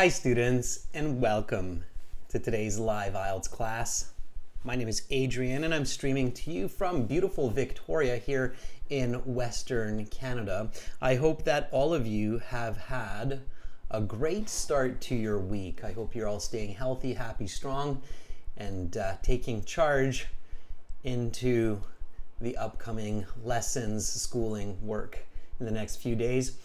Hi students, and welcome to today's live IELTS class. My name is Adrian and I'm streaming to you from beautiful Victoria here in Western Canada. I hope that all of you have had a great start to your week. I hope you're all staying healthy, happy, strong, and taking charge into the upcoming lessons, schooling, work in the next few days.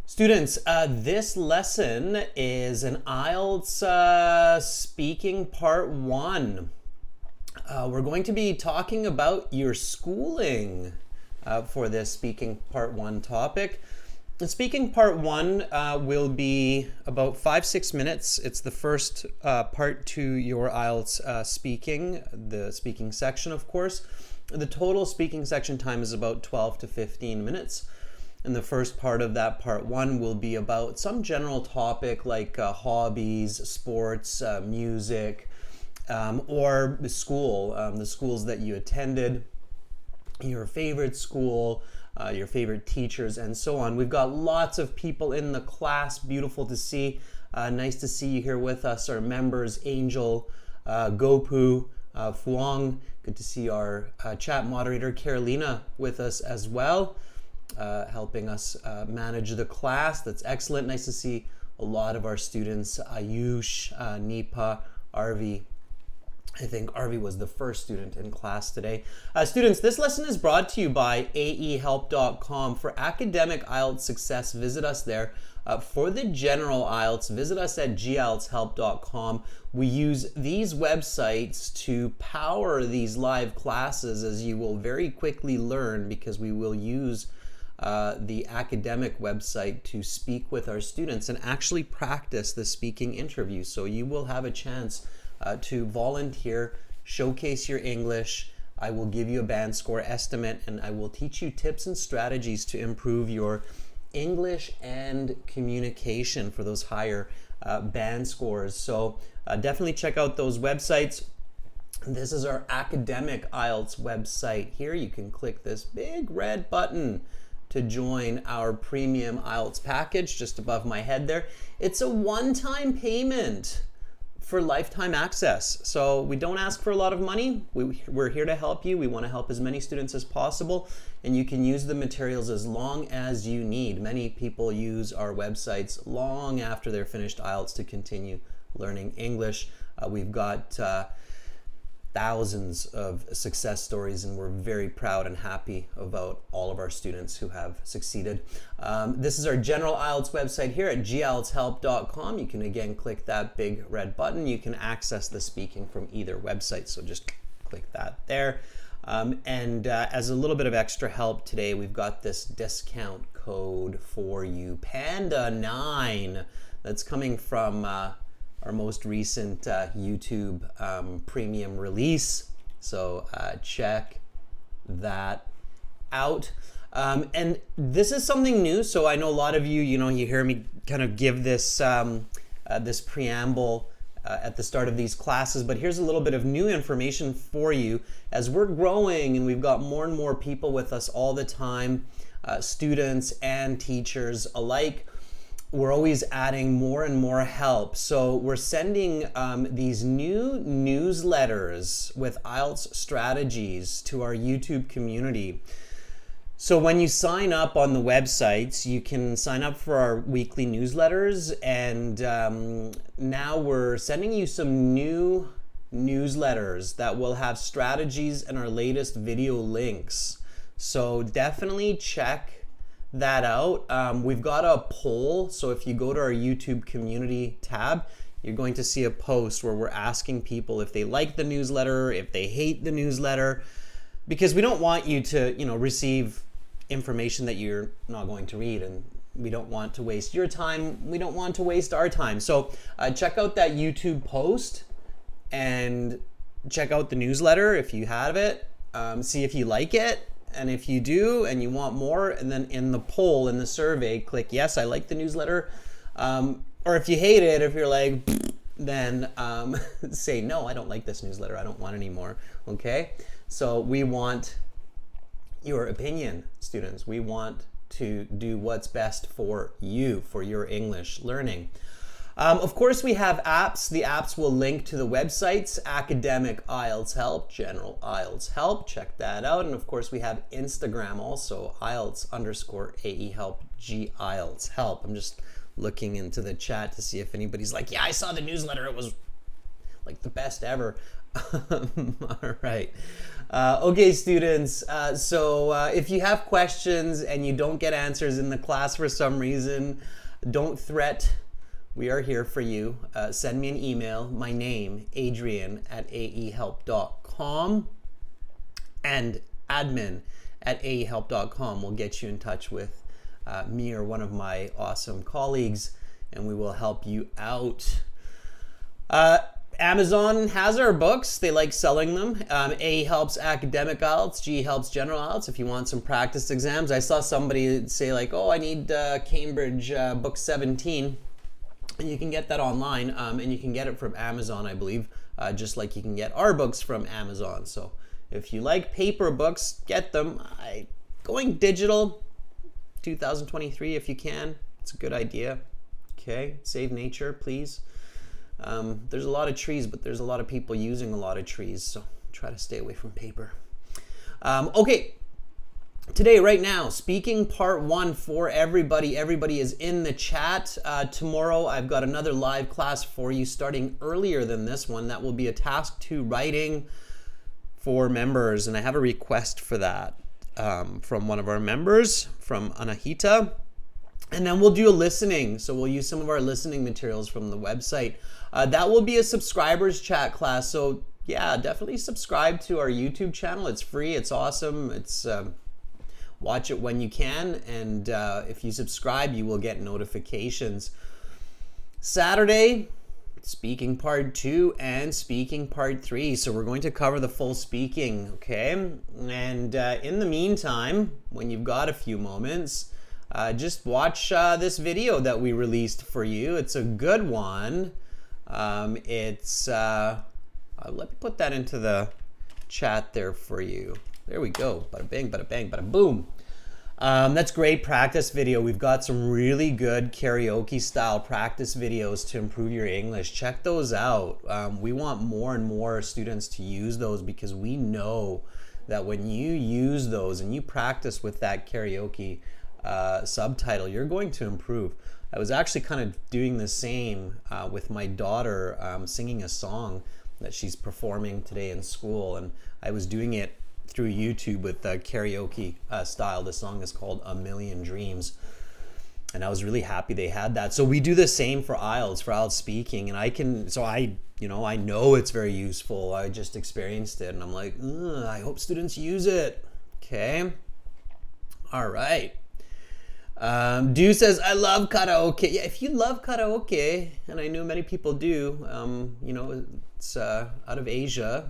Students, this lesson is an IELTS speaking part 1. We're going to be talking about your schooling for this speaking part 1 topic. The speaking part 1 will be about 5-6 minutes. It's the first part to your IELTS speaking, the speaking section, of course. The total speaking section time is about 12 to 15 minutes. And the first part of that part 1 will be about some general topic like hobbies, sports, music, or the school, the schools that you attended, your favorite school, your favorite teachers, and so on. We've got lots of people in the class. Beautiful to see. Nice to see you here with us. Our members, Angel, Gopu, Fuang. Good to see our chat moderator, Carolina, with us as well. Helping us manage the class. That's excellent. Nice to see a lot of our students, Ayush, Nipa, Arvi. I think Arvi was the first student in class today. Students, this lesson is brought to you by aehelp.com. For academic IELTS success, visit us there. For the general IELTS, visit us at gieltshelp.com. We use these websites to power these live classes, as you will very quickly learn, because we will use the academic website to speak with our students and actually practice the speaking interview. So you will have a chance to volunteer, showcase your English. I will give you a band score estimate, and I will teach you tips and strategies to improve your English and communication for those higher band scores. So definitely check out those websites. This is our academic IELTS website. Here you can click this big red button to join our premium IELTS package just above my head there. It's a one-time payment for lifetime access. So we don't ask for a lot of money. We're here to help you. We want to help as many students as possible, and you can use the materials as long as you need. Many people use our websites long after they're finished IELTS to continue learning English. We've got thousands of success stories, and we're very proud and happy about all of our students who have succeeded. This is our general IELTS website here at gieltshelp.com. You can again click that big red button. You can access the speaking from either website, so just click that there. As a little bit of extra help today, we've got this discount code for you, Panda9, that's coming from our most recent YouTube premium release. So check that out. And this is something new. So I know a lot of you, you hear me kind of give this, this preamble at the start of these classes, but here's a little bit of new information for you. As we're growing and we've got more and more people with us all the time, students and teachers alike, we're always adding more and more help. So we're sending these new newsletters with IELTS strategies to our YouTube community. So when you sign up on the websites, you can sign up for our weekly newsletters, and now we're sending you some new newsletters that will have strategies and our latest video links. So definitely check that out. We've got a poll, so if you go to our YouTube community tab, you're going to see a post where we're asking people if they like the newsletter, if they hate the newsletter, because we don't want you to, receive information that you're not going to read, and we don't want to waste your time. We don't want to waste our time. So check out that YouTube post and check out the newsletter if you have it. See if you like it. And if you do and you want more, and then in the poll, in the survey, click yes, I like the newsletter. Or if you hate it, if you're like, then say no, I don't like this newsletter. I don't want any more. Okay? So we want your opinion, students. We want to do what's best for you, for your English learning. Of course, we have apps. The apps will link to the websites, Academic IELTS Help, General IELTS Help. Check that out. And of course, we have Instagram also, IELTS_AE Help, G IELTS Help. I'm just looking into the chat to see if anybody's like, yeah, I saw the newsletter. It was like the best ever. All right. Okay, students. So if you have questions and you don't get answers in the class for some reason, don't fret. We are here for you. Send me an email. My name, Adrian@aehelp.com, and admin@aehelp.com will get you in touch with me or one of my awesome colleagues, and we will help you out. Amazon has our books. They like selling them. A helps academic IELTS, G helps general IELTS. If you want some practice exams, I saw somebody say like, oh, I need Cambridge book 17. And you can get that online, and you can get it from Amazon, I believe, just like you can get our books from Amazon. So if you like paper books, get them. Going digital 2023 if you can. It's a good idea. Okay, save nature, please. There's a lot of trees, but there's a lot of people using a lot of trees, so try to stay away from paper. Okay. Today, right now, speaking part 1 for everybody. Everybody is in the chat. Tomorrow, I've got another live class for you starting earlier than this one. That will be a task 2 writing for members. And I have a request for that from one of our members, from Anahita. And then we'll do a listening. So we'll use some of our listening materials from the website. That will be a subscribers chat class. So yeah, definitely subscribe to our YouTube channel. It's free. It's awesome. It's... watch it when you can, and if you subscribe, you will get notifications. Saturday, speaking part 2 and speaking part 3. So we're going to cover the full speaking, okay? And in the meantime, when you've got a few moments, just watch this video that we released for you. It's a good one. Let me put that into the chat there for you. There we go. Bada bing, bada bang, bada boom. That's great practice video. We've got some really good karaoke style practice videos to improve your English. Check those out. We want more and more students to use those because we know that when you use those and you practice with that karaoke subtitle, you're going to improve. I was actually kind of doing the same with my daughter, singing a song that she's performing today in school, and I was doing it through YouTube with karaoke style. The song is called A Million Dreams, and I was really happy they had that. So we do the same for IELTS speaking, and I know it's very useful. I just experienced it, and I'm like, I hope students use it. Okay, all right. Du says, I love karaoke. Yeah, if you love karaoke, and I know many people do, it's out of Asia,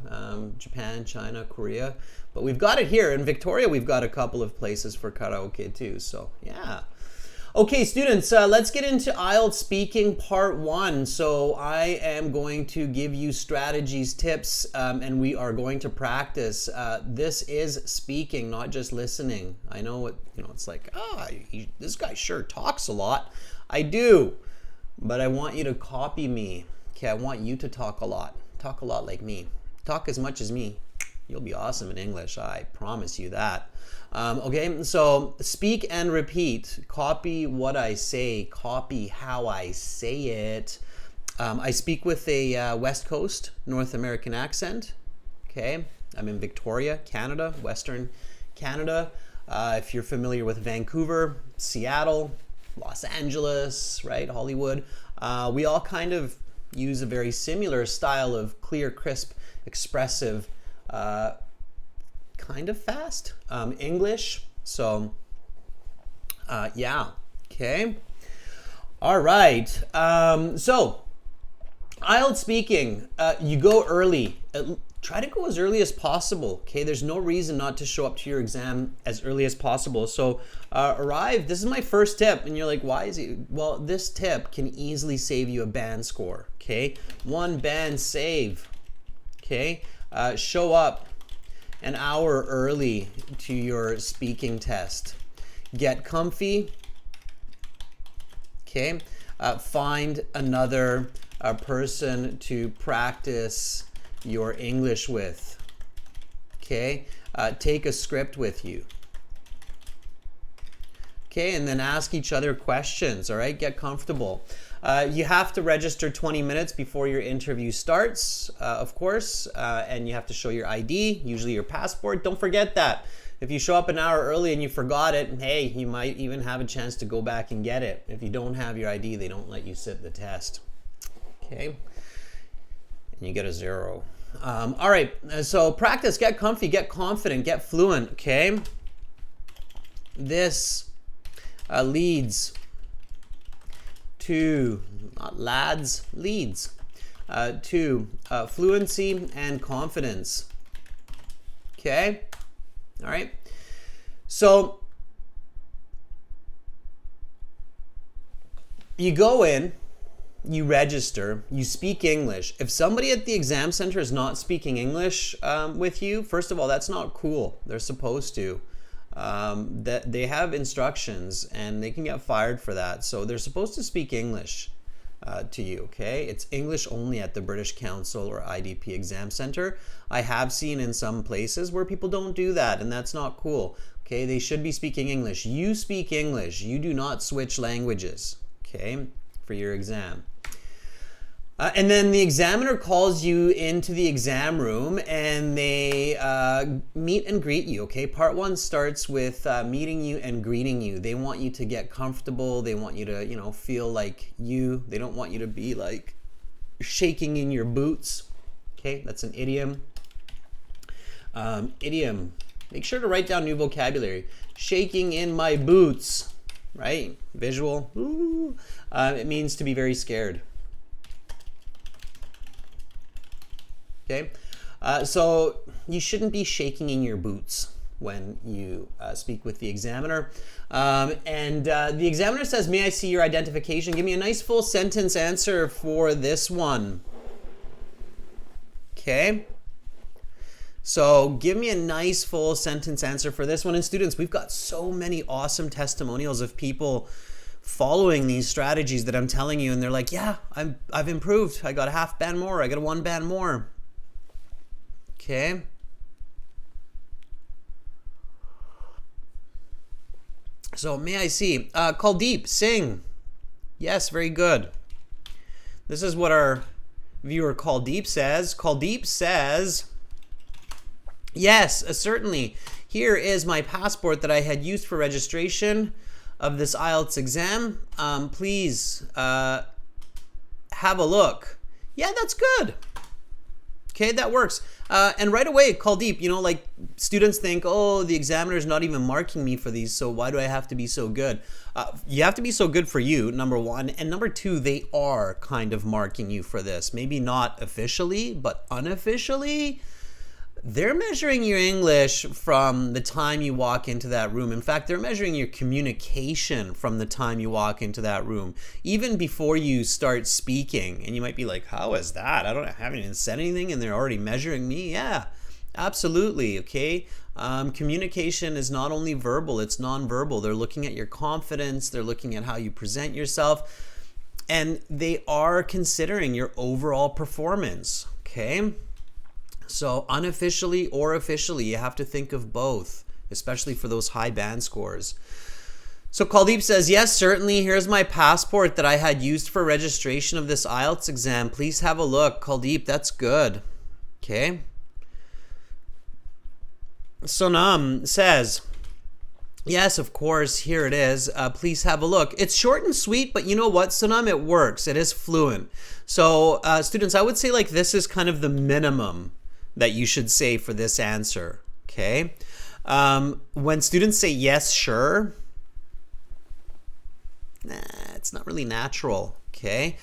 Japan, China, Korea, but we've got it here in Victoria. We've got a couple of places for karaoke too, so yeah. Okay, students, let's get into IELTS speaking part 1. So I am going to give you strategies, tips, and we are going to practice. This is speaking, not just listening. I know it's like, this guy sure talks a lot. I do, but I want you to copy me. Okay, I want you to talk a lot. Talk a lot like me. Talk as much as me. You'll be awesome in English. I promise you that. Okay, so speak and repeat. Copy what I say. Copy how I say it. I speak with a West Coast North American accent. Okay, I'm in Victoria, Canada, Western Canada. If you're familiar with Vancouver, Seattle, Los Angeles, right, Hollywood, we all kind of use a very similar style of clear, crisp, expressive, kind of fast English. So yeah, okay, all right. So IELTS speaking, you go early. Try to go as early as possible. Okay, there's no reason not to show up to your exam as early as possible. So arrive. This is my first tip, and you're like, why is it? Well, this tip can easily save you a band score. Okay, 1 band save. Okay, show up an hour early to your speaking test. Get comfy. Okay, find another person to practice your English with. Okay, take a script with you. Okay, and then ask each other questions. All right, get comfortable. You have to register 20 minutes before your interview starts, of course, and you have to show your ID, usually your passport. Don't forget that. If you show up an hour early and you forgot it, hey, you might even have a chance to go back and get it. If you don't have your ID, they don't let you sit the test. Okay, and you get a 0. All right, so practice, get comfy, get confident, get fluent. Okay, this leads to, not lads, leads to fluency and confidence. Okay, all right, so you go in, you register, you speak English. If somebody at the exam center is not speaking English with you, first of all, that's not cool. They're supposed to. That they have instructions and they can get fired for that. So they're supposed to speak English to you, okay? It's English only at the British Council or IDP Exam Center. I have seen in some places where people don't do that, and that's not cool. Okay, they should be speaking English. You speak English. You do not switch languages, okay, for your exam. And then the examiner calls you into the exam room and they meet and greet you, okay? Part 1 starts with meeting you and greeting you. They want you to get comfortable. They want you to, you know, feel like you. They don't want you to be like shaking in your boots, okay? That's an idiom. Idiom. Make sure to write down new vocabulary. Shaking in my boots, right? Visual. Ooh. It means to be very scared. Okay, so you shouldn't be shaking in your boots when you speak with the examiner. And the examiner says, may I see your identification? Give me a nice full sentence answer for this one. Okay, so give me a nice full sentence answer for this one. And students, we've got so many awesome testimonials of people following these strategies that I'm telling you, and they're like, yeah, I've improved. I got a half band more. I got a 1 band more. Okay. So may I see? Kuldeep, sing. Yes, very good. This is what our viewer Kuldeep says. Kuldeep says, yes, certainly. Here is my passport that I had used for registration of this IELTS exam. Please have a look. Yeah, that's good. Okay, that works. And right away, Kuldeep, you know, like students think, oh, the examiner's not even marking me for these, so why do I have to be so good? You have to be so good for you, number 1. And number 2, they are kind of marking you for this. Maybe not officially, but unofficially. They're measuring your English from the time you walk into that room. In fact, they're measuring your communication from the time you walk into that room, even before you start speaking. And you might be like, how is that? I haven't even said anything and they're already measuring me. Yeah, absolutely. Okay. Communication is not only verbal, it's nonverbal. They're looking at your confidence. They're looking at how you present yourself, and they are considering your overall performance. Okay. So unofficially or officially, you have to think of both, especially for those high band scores. So Kuldeep says, yes, certainly. Here's my passport that I had used for registration of this IELTS exam. Please have a look. Kuldeep, that's good. Okay. Sonam says, yes, of course, here it is. Please have a look. It's short and sweet, but you know what, Sonam, it works. It is fluent. So students, I would say like this is kind of the minimum that you should say for this answer, okay? When students say yes, sure, it's not really natural, okay?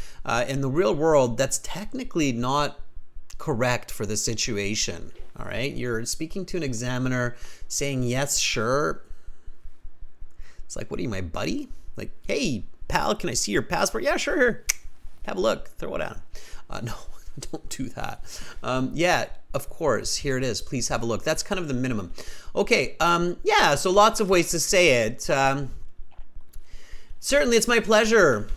In the real world, that's technically not correct for the situation, all right? You're speaking to an examiner saying yes, sure. It's like, what are you, my buddy? Like, hey, pal, can I see your passport? Yeah, sure, here. Have a look, throw it on. No. Don't do that. Yeah, of course, here it is. Please have a look. That's kind of the minimum. Okay, yeah, so lots of ways to say it. Certainly, it's my pleasure.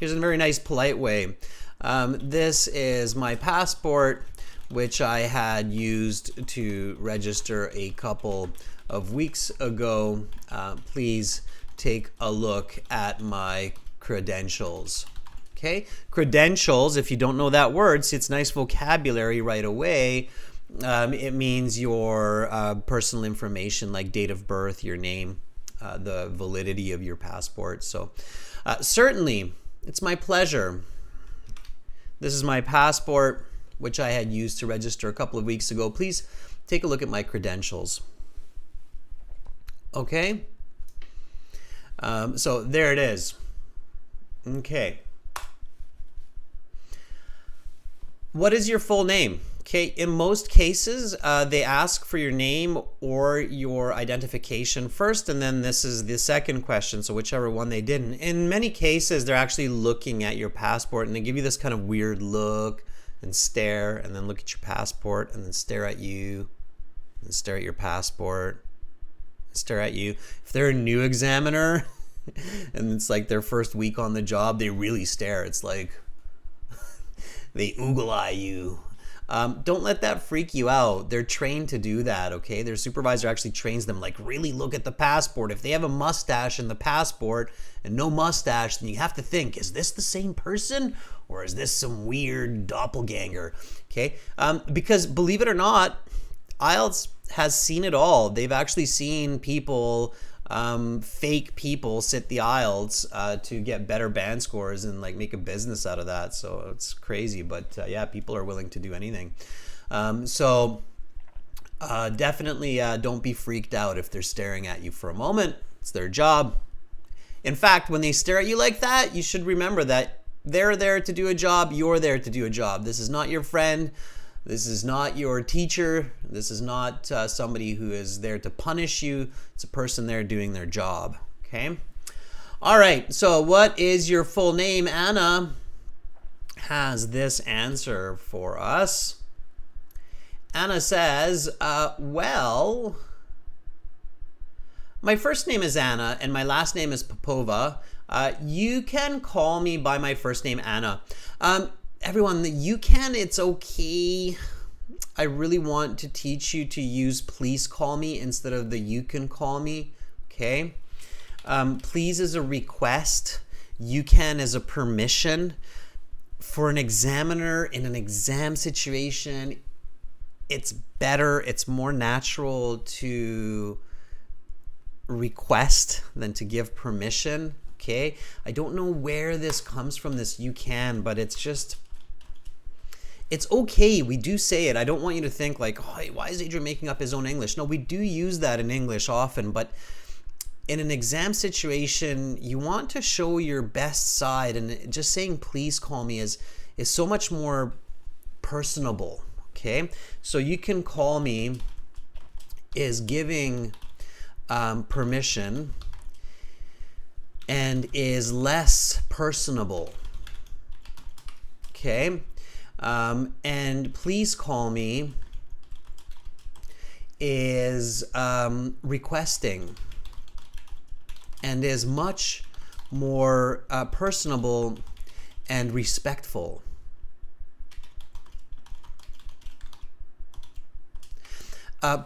Here's a very nice, polite way. This is my passport, which I had used to register a couple of weeks ago. Please take a look at my credentials. Okay, credentials, if you don't know that word, see, it's nice vocabulary right away. It means your personal information like date of birth, your name, the validity of your passport. So certainly, it's my pleasure. This is my passport, which I had used to register a couple of weeks ago. Please take a look at my credentials. Okay, so there it is. Okay. What is your full name? Okay, in most cases, they ask for your name or your identification first, and then this is the second question, so whichever one they didn't. In many cases, they're actually looking at your passport, and they give you this kind of weird look and stare, and then look at your passport, and then stare at you, and stare at your passport, and stare at you. If they're a new examiner, and it's like their first week on the job, they really stare. It's like they oogle eye you. Don't let that freak you out. They're trained to do that, okay? Their supervisor actually trains them, like, really look at the passport. If they have a mustache in the passport and no mustache, then you have to think, is this the same person or is this some weird doppelganger? Okay? Because believe it or not, IELTS has seen it all. They've actually seen people, fake people sit the IELTS to get better band scores and like make a business out of that. So it's crazy, but yeah, people are willing to do anything. Definitely don't be freaked out if they're staring at you for a moment. It's their job. In fact, when they stare at you like that, you should remember that they're there to do a job. You're there to do a job. This is not your friend. This is not your teacher. This is not somebody who is there to punish you. It's a person there doing their job, okay? All right, so what is your full name? Anna has this answer for us. Anna says, well, my first name is Anna and my last name is Popova. You can call me by my first name, Anna. Everyone, you can, it's okay. I really want to teach you to use please call me instead of the you can call me, okay? Please is a request. You can is a permission. For an examiner in an exam situation, it's better, it's more natural to request than to give permission, okay? I don't know where this comes from, this you can, but it's just... It's okay, we do say it. I don't want you to think like, oh, why is Adrian making up his own English? No, we do use that in English often, but in an exam situation, you want to show your best side, and just saying please call me is so much more personable, okay? So you can call me is giving permission and is less personable, okay? And please call me is requesting and is much more personable and respectful.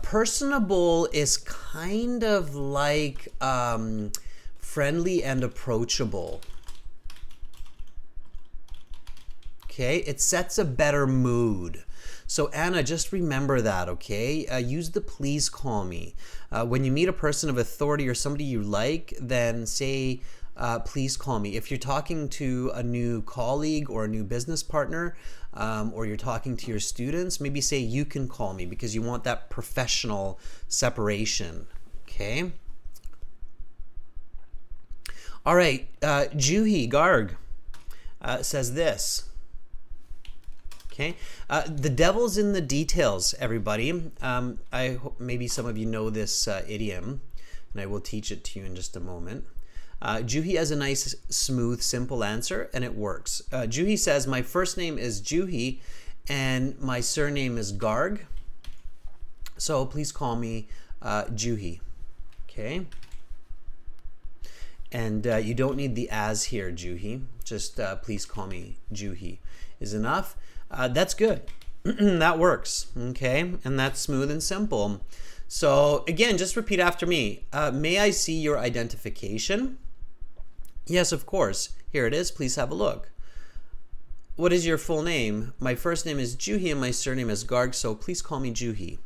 Personable is kind of like friendly and approachable. Okay, it sets a better mood. So Anna, just remember that, okay? Use the please call me. When you meet a person of authority or somebody you like, then say, please call me. If you're talking to a new colleague or a new business partner, or you're talking to your students, maybe say you can call me because you want that professional separation, okay? All right, Juhi Garg says this. Okay, the devil's in the details, everybody. I hope maybe some of you know this idiom, and I will teach it to you in just a moment. Juhi has a nice, smooth, simple answer, and it works. Juhi says, my first name is Juhi, and my surname is Garg. So please call me Juhi. Okay? And you don't need the as here, Juhi. Just please call me Juhi is enough. That's good. That works, okay? And that's smooth and simple. So again, just repeat after me. May I see your identification? Yes, of course. Here it is. Please have a look. What is your full name? My first name is Juhi and my surname is Garg, so please call me Juhi.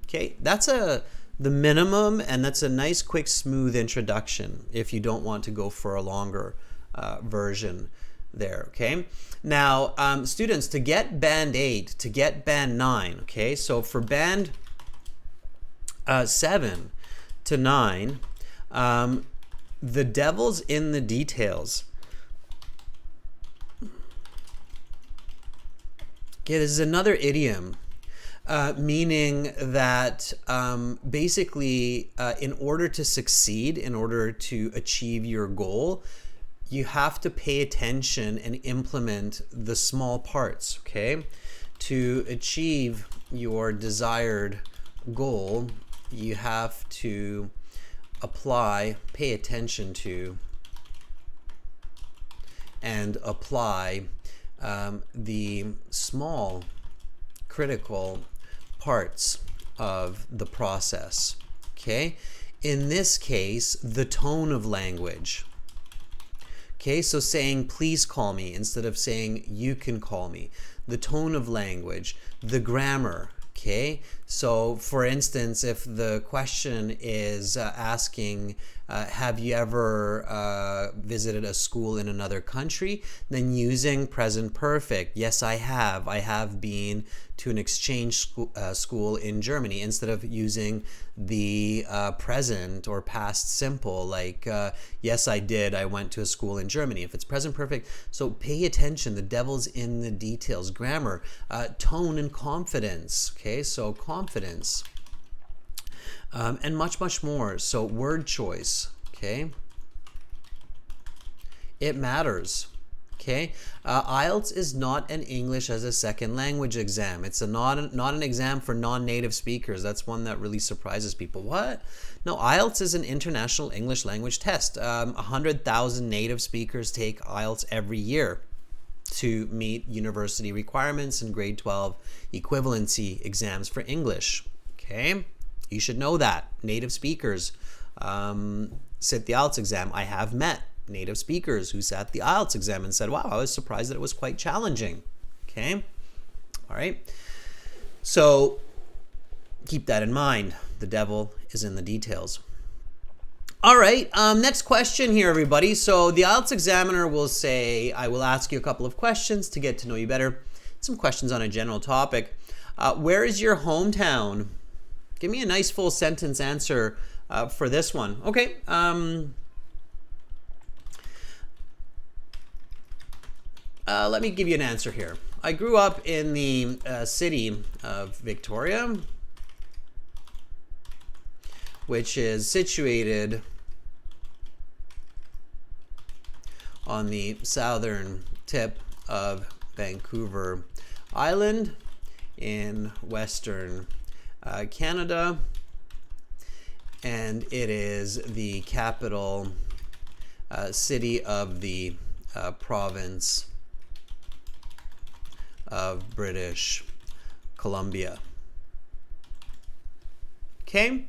Okay, that's the minimum, and that's a nice, quick, smooth introduction if you don't want to go for a longer version there, okay? Now, students, to get band 8, to get band 9, okay? So for band 7 to 9, the devil's in the details. Okay, this is another idiom, meaning that basically in order to succeed, in order to achieve your goal, you have to pay attention and implement the small parts, okay? To achieve your desired goal, you have to apply, pay attention to, and apply the small critical parts of the process, okay? In this case, the tone of language. Okay, so saying please call me instead of saying you can call me. The tone of language, the grammar, okay? So for instance, if the question is asking, have you ever visited a school in another country? Then using present perfect, yes I have been to an exchange school in Germany, instead of using the present or past simple, like yes I did, I went to a school in Germany. If it's present perfect, so pay attention, the devil's in the details. Grammar, tone and confidence, okay? So confidence, and much more. So word choice, okay? It matters. Okay, IELTS is not an English as a second language exam. It's not an exam for non-native speakers. That's one that really surprises people. What? No, IELTS is an international English language test. 100,000 native speakers take IELTS every year to meet university requirements and grade 12 equivalency exams for English. Okay, you should know that. Native speakers sit the IELTS exam. I have met native speakers who sat the IELTS exam and said, wow, I was surprised that it was quite challenging. Okay, all right, so keep that in mind. The devil is in the details. All right, next question here, everybody. So the IELTS examiner will say, I will ask you a couple of questions to get to know you better. Some questions on a general topic. Where is your hometown? Give me a nice full sentence answer for this one. Okay, let me give you an answer here. I grew up in the city of Victoria, which is situated on the southern tip of Vancouver Island in Western Canada, and it is the capital city of the province of British Columbia. Okay,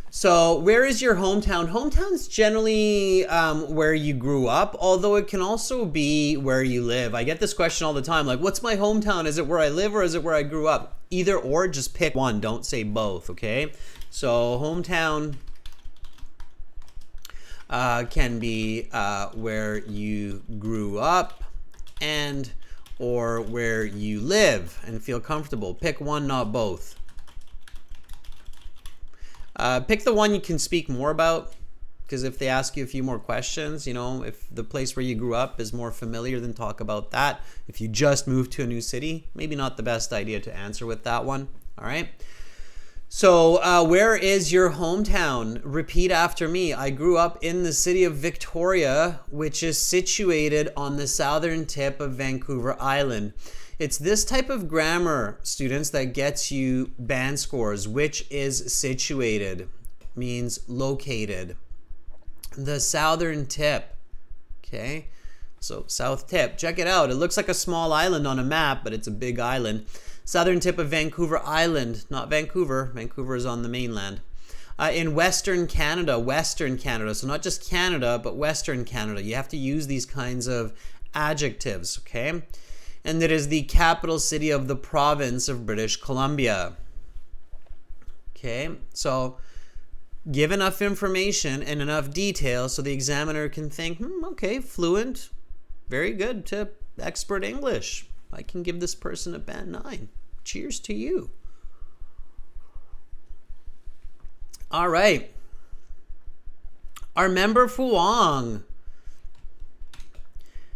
so where is your hometown? Hometown's generally where you grew up, although it can also be where you live. I get this question all the time, like, what's my hometown? Is it where I live or is it where I grew up? Either or, just pick one, don't say both, okay? So hometown can be where you grew up and or where you live and feel comfortable. Pick one, not both. Pick the one you can speak more about, because if they ask you a few more questions, you know, if the place where you grew up is more familiar, then talk about that. If you just moved to a new city, maybe not the best idea to answer with that one. All right. So where is your hometown? Repeat after me. I grew up in the city of Victoria, which is situated on the southern tip of Vancouver Island. It's this type of grammar, students, that gets you band scores. Which is situated means located. The southern tip, okay? So south tip, check it out. It looks like a small island on a map, but it's a big island. Southern tip of Vancouver Island, not Vancouver. Vancouver is on the mainland. In Western Canada, so not just Canada, but Western Canada. You have to use these kinds of adjectives, okay? And it is the capital city of the province of British Columbia. Okay, so give enough information and enough detail so the examiner can think, okay, fluent, very good to expert English. I can give this person a band 9. Cheers to you. All right. Our member Fuang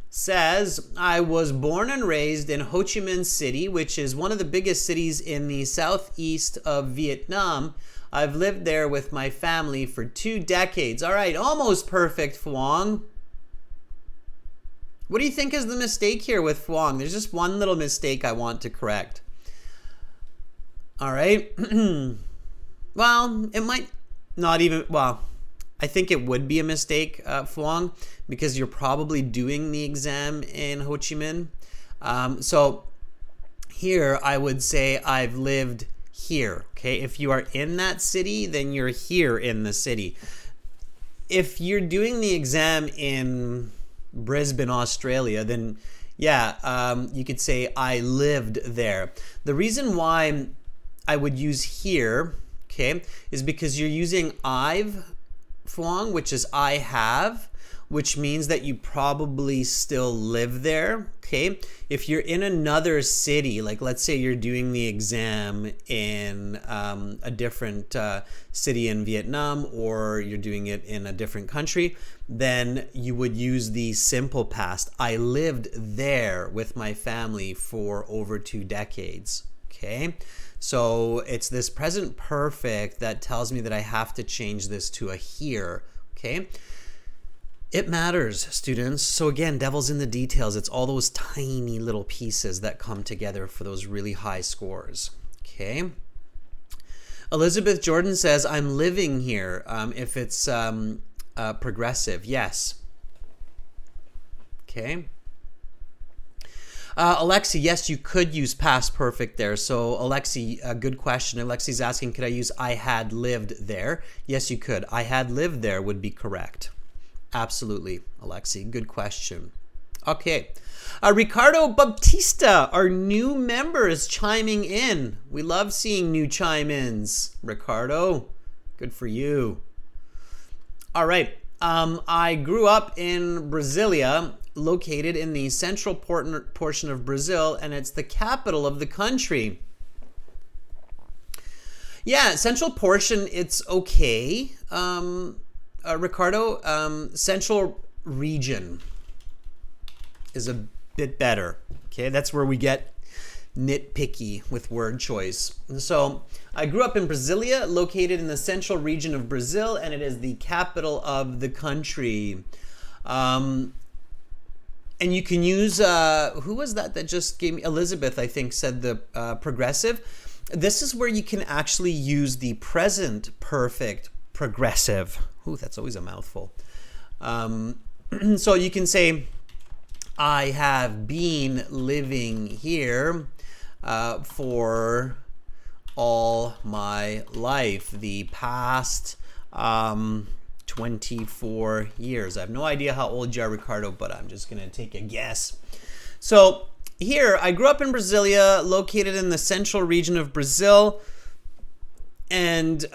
says, I was born and raised in Ho Chi Minh City, which is one of the biggest cities in the southeast of Vietnam. I've lived there with my family for 2 decades. All right, almost perfect, Fuang. What do you think is the mistake here with Fuang? There's just one little mistake I want to correct. All right. Well, it might not even, well, I think it would be a mistake, Fuang, because you're probably doing the exam in Ho Chi Minh. So here I would say I've lived here, okay? If you are in that city, then you're here in the city. If you're doing the exam in Brisbane, Australia, then yeah, you could say I lived there. The reason why I would use here, okay, is because you're using I've, Fuang, which is I have, which means that you probably still live there, okay? If you're in another city, like let's say you're doing the exam in a different city in Vietnam, or you're doing it in a different country, then you would use the simple past. I lived there with my family for over 2 decades, okay? So it's this present perfect that tells me that I have to change this to a here, okay? It matters, students. So again, devil's in the details. It's all those tiny little pieces that come together for those really high scores, okay? Elizabeth Jordan says, I'm living here. If it's progressive, yes. Okay. Alexi, yes, you could use past perfect there. So Alexi, a good question. Alexi's asking, could I use I had lived there? Yes, you could. I had lived there would be correct. Absolutely, Alexi. Good question. Okay. Ricardo Baptista, our new member, is chiming in. We love seeing new chime-ins. Ricardo, good for you. All right. I grew up in Brasilia, located in the central portion of Brazil, and it's the capital of the country. Yeah, central portion, it's okay. Ricardo, central region is a bit better. Okay, that's where we get nitpicky with word choice. So I grew up in Brasilia, located in the central region of Brazil, and it is the capital of the country. And you can use, who was that just gave me? Elizabeth, I think, said the progressive. This is where you can actually use the present perfect progressive. Ooh, that's always a mouthful. So you can say, I have been living here for all my life, the past 24 years. I have no idea how old you are, Ricardo, but I'm just going to take a guess. So here, I grew up in Brasilia, located in the central region of Brazil, and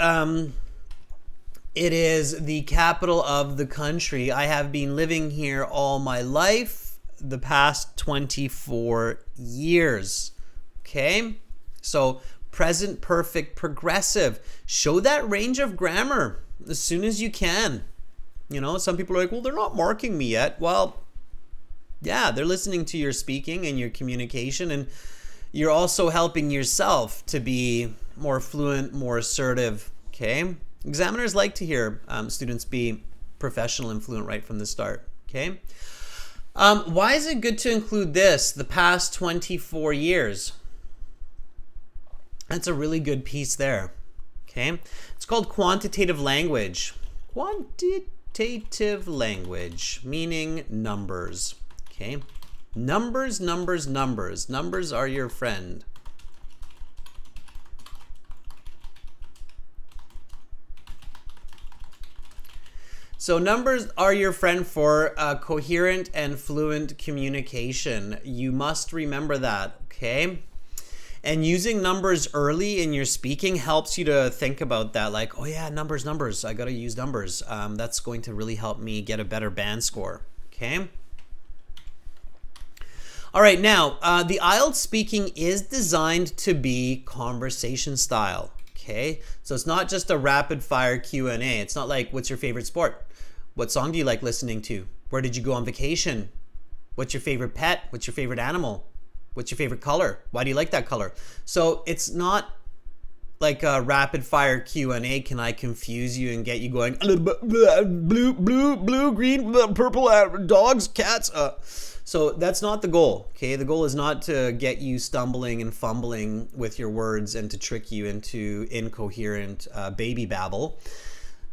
it is the capital of the country. I have been living here all my life, the past 24 years. Okay? So present perfect progressive. Show that range of grammar as soon as you can. You know, some people are like, well, they're not marking me yet. Well, yeah, they're listening to your speaking and your communication, and you're also helping yourself to be more fluent, more assertive. Okay? Examiners like to hear students be professional and fluent right from the start. Okay? Why is it good to include this, the past 24 years? That's a really good piece there. Okay? It's called quantitative language. Quantitative language, meaning numbers. Okay? Numbers, numbers, numbers. Numbers are your friend. So numbers are your friend for coherent and fluent communication. You must remember that, okay? And using numbers early in your speaking helps you to think about that, like, oh yeah, numbers, numbers. I gotta use numbers. That's going to really help me get a better band score, okay? All right, now, the IELTS speaking is designed to be conversation style, okay? So it's not just a rapid fire Q&A. It's not like, what's your favorite sport? What song do you like listening to? Where did you go on vacation? What's your favorite pet? What's your favorite animal? What's your favorite color? Why do you like that color? So it's not like a rapid fire Q&A. Can I confuse you and get you going, blue, green, purple, dogs, cats? So that's not the goal, okay? The goal is not to get you stumbling and fumbling with your words and to trick you into incoherent baby babble.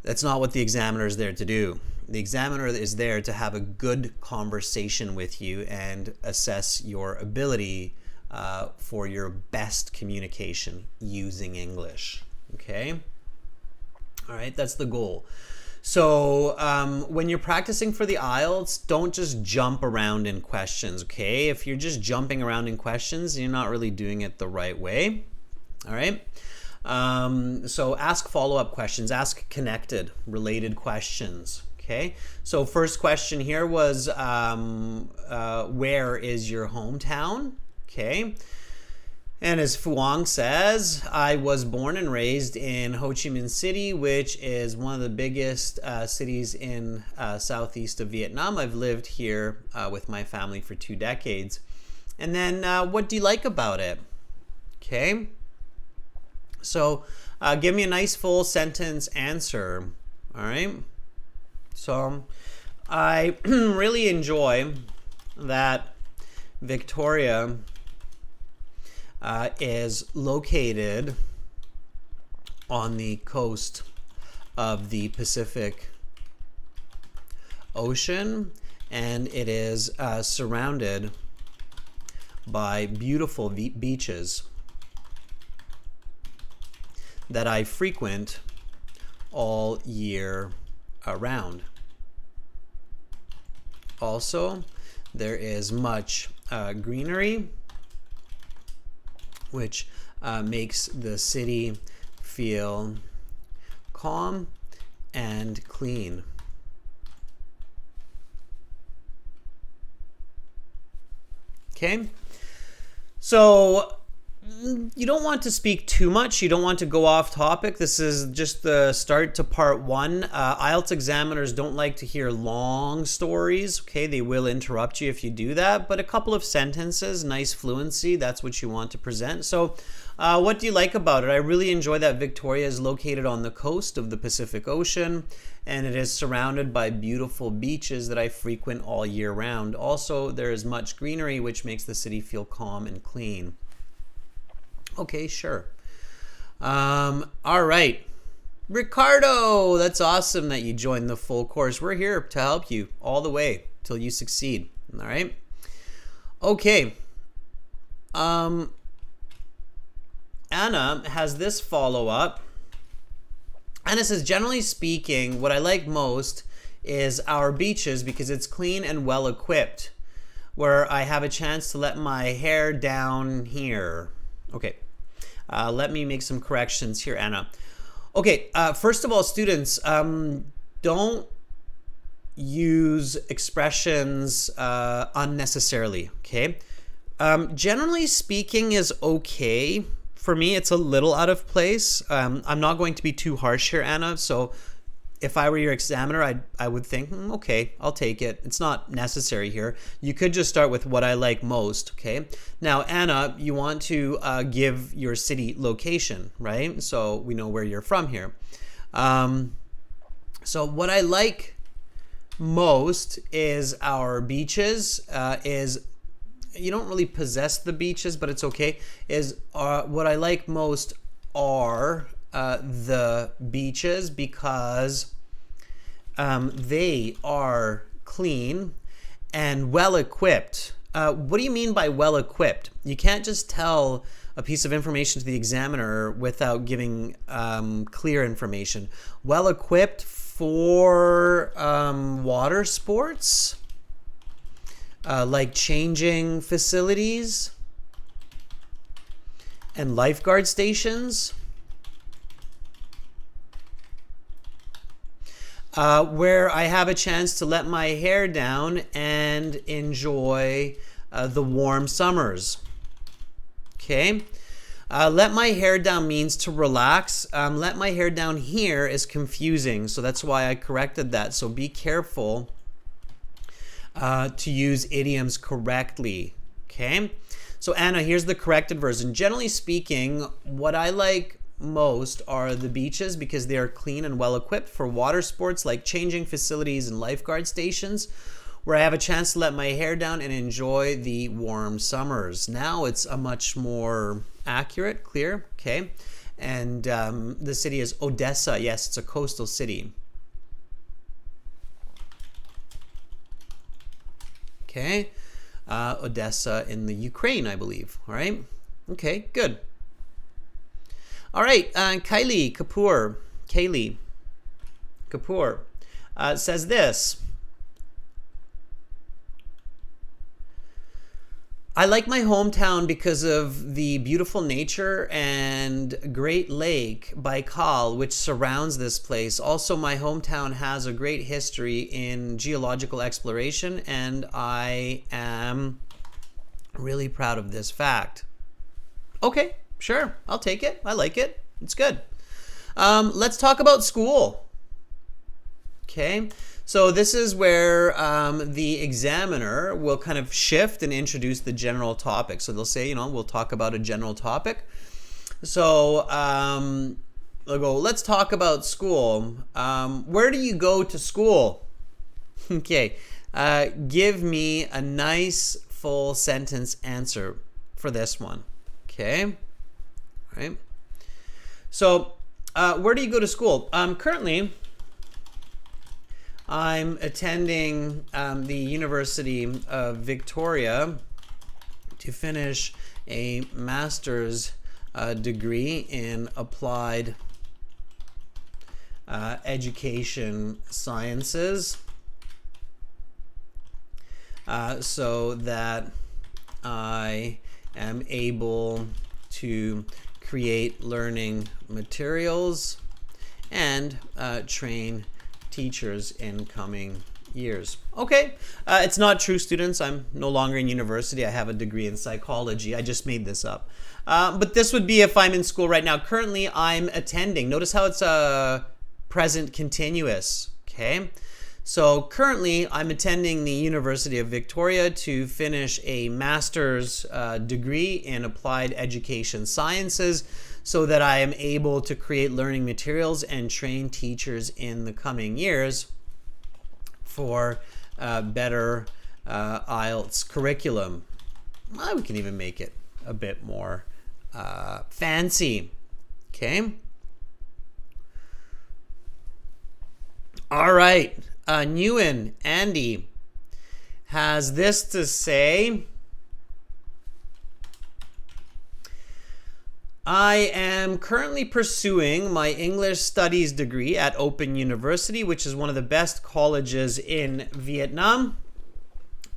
That's not what the examiner is there to do. The examiner is there to have a good conversation with you and assess your ability for your best communication using English, okay? All right, that's the goal. So when you're practicing for the IELTS, don't just jump around in questions, okay? If you're just jumping around in questions, you're not really doing it the right way, all right? So ask follow-up questions, ask connected, related questions, okay? So first question here was, where is your hometown, okay? And as Phuong says, I was born and raised in Ho Chi Minh City, which is one of the biggest cities in southeast of Vietnam. I've lived here with my family for 2 decades. And then what do you like about it? Okay. So give me a nice full sentence answer. All right. So I really enjoy that Victoria is located on the coast of the Pacific Ocean, and it is surrounded by beautiful beaches that I frequent all year around. Also, there is much greenery, which makes the city feel calm and clean. Okay, so you don't want to speak too much. You don't want to go off topic. This is just the start to part 1. IELTS examiners don't like to hear long stories. Okay, they will interrupt you if you do that, but a couple of sentences, nice fluency, that's what you want to present. So what do you like about it? I really enjoy that Victoria is located on the coast of the Pacific Ocean, and it is surrounded by beautiful beaches that I frequent all year round. Also, there is much greenery, which makes the city feel calm and clean. Okay, sure. All right. Ricardo, that's awesome that you joined the full course. We're here to help you all the way till you succeed. All right. Okay. Anna has this follow-up. Anna says, generally speaking, what I like most is our beaches because it's clean and well equipped, where I have a chance to let my hair down here. Okay, let me make some corrections here, Anna. Okay, first of all, students, don't use expressions unnecessarily, okay? Generally speaking is okay. For me, it's a little out of place. I'm not going to be too harsh here, Anna, so if I were your examiner, I would think, okay, I'll take it. It's not necessary here. You could just start with what I like most, okay? Now, Anna, you want to give your city location, right? So we know where you're from here. So what I like most is our beaches, you don't really possess the beaches, but it's okay, what I like most are the beaches because they are clean and well-equipped. What do you mean by well-equipped? You can't just tell a piece of information to the examiner without giving clear information. Well-equipped for water sports, like changing facilities and lifeguard stations, where I have a chance to let my hair down and enjoy the warm summers. Okay. Let my hair down means to relax. Let my hair down here is confusing, so that's why I corrected that. So be careful to use idioms correctly. Okay. So Anna, here's the corrected version. Generally speaking, what I like most are the beaches because they are clean and well equipped for water sports like changing facilities and lifeguard stations, where I have a chance to let my hair down and enjoy the warm summers. Now it's a much more accurate, clear, okay? And the city is Odessa. Yes, it's a coastal city. Okay, Odessa in the Ukraine, I believe. All right, okay, good. All right, Kaylee Kapoor says this. I like my hometown because of the beautiful nature and Great Lake Baikal, which surrounds this place. Also, my hometown has a great history in geological exploration, and I am really proud of this fact. Okay, sure, I'll take it. I like it. It's good. Let's talk about school. Okay. So this is where the examiner will kind of shift and introduce the general topic. So they'll say, we'll talk about a general topic. So they'll go, let's talk about school. Where do you go to school? Okay, give me a nice full sentence answer for this one. Okay, all right. So where do you go to school? Currently, I'm attending the University of Victoria to finish a master's degree in applied education sciences, so that I am able to create learning materials and train teachers in coming years. Okay, it's not true, students. I'm no longer in university. I have a degree in psychology. I just made this up. But this would be if I'm in school right now. Currently, I'm attending. Notice how it's a present continuous. Okay, so currently I'm attending the University of Victoria to finish a master's degree in applied education sciences, so that I am able to create learning materials and train teachers in the coming years for better IELTS curriculum. Well, we can even make it a bit more fancy. Okay. All right. Newen Andy has this to say. I am currently pursuing my English Studies degree at Open University, which is one of the best colleges in Vietnam.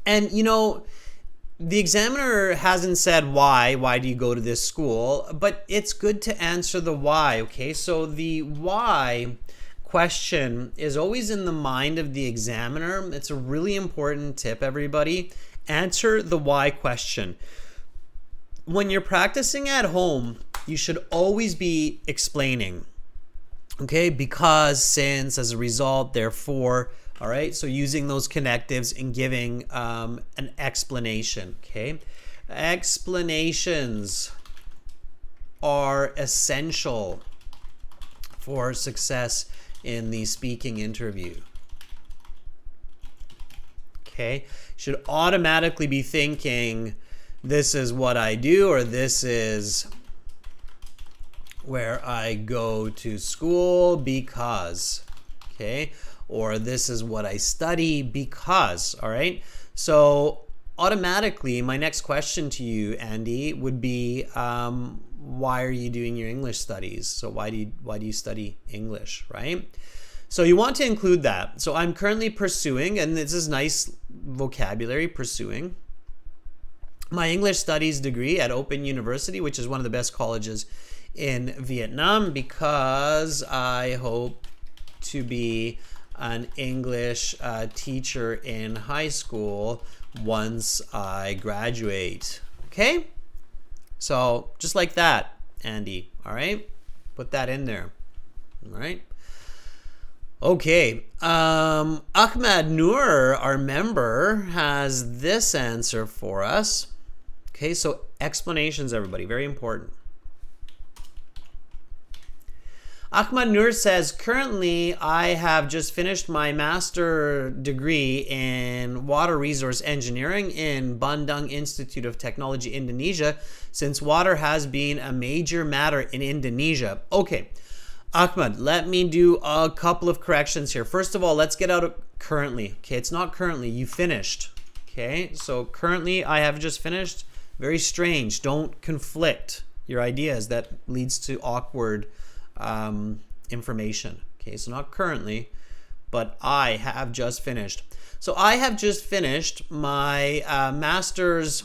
And, the examiner hasn't said why. Why do you go to this school? But it's good to answer the why, okay? So the why question is always in the mind of the examiner. It's a really important tip, everybody. Answer the why question. When you're practicing at home, you should always be explaining, okay? Because, since, as a result, therefore, all right? So using those connectives and giving an explanation, okay? Explanations are essential for success in the speaking interview, okay? Should automatically be thinking, this is what I do, or this is where I go to school because, okay? Or this is what I study because, all right? So automatically, my next question to you, Andy, would be, why are you doing your English studies? So why do you study English, right? So you want to include that. So I'm currently pursuing, and this is nice vocabulary, pursuing my English studies degree at Open University, which is one of the best colleges in Vietnam, because I hope to be an English teacher in high school once I graduate. Okay? So just like that, Andy. All right? Put that in there. All right? Okay. Ahmad Noor, our member, has this answer for us. Okay, so explanations, everybody, very important. Ahmad Noor says, currently I have just finished my master degree in water resource engineering in Bandung Institute of Technology, Indonesia, since water has been a major matter in Indonesia. Okay, Ahmad, let me do a couple of corrections here. First of all, let's get out of currently. Okay, it's not currently, you finished. Okay, so currently I have just finished. Very strange. Don't conflict your ideas. That leads to awkward information. Okay, so not currently, but I have just finished. So I have just finished my master's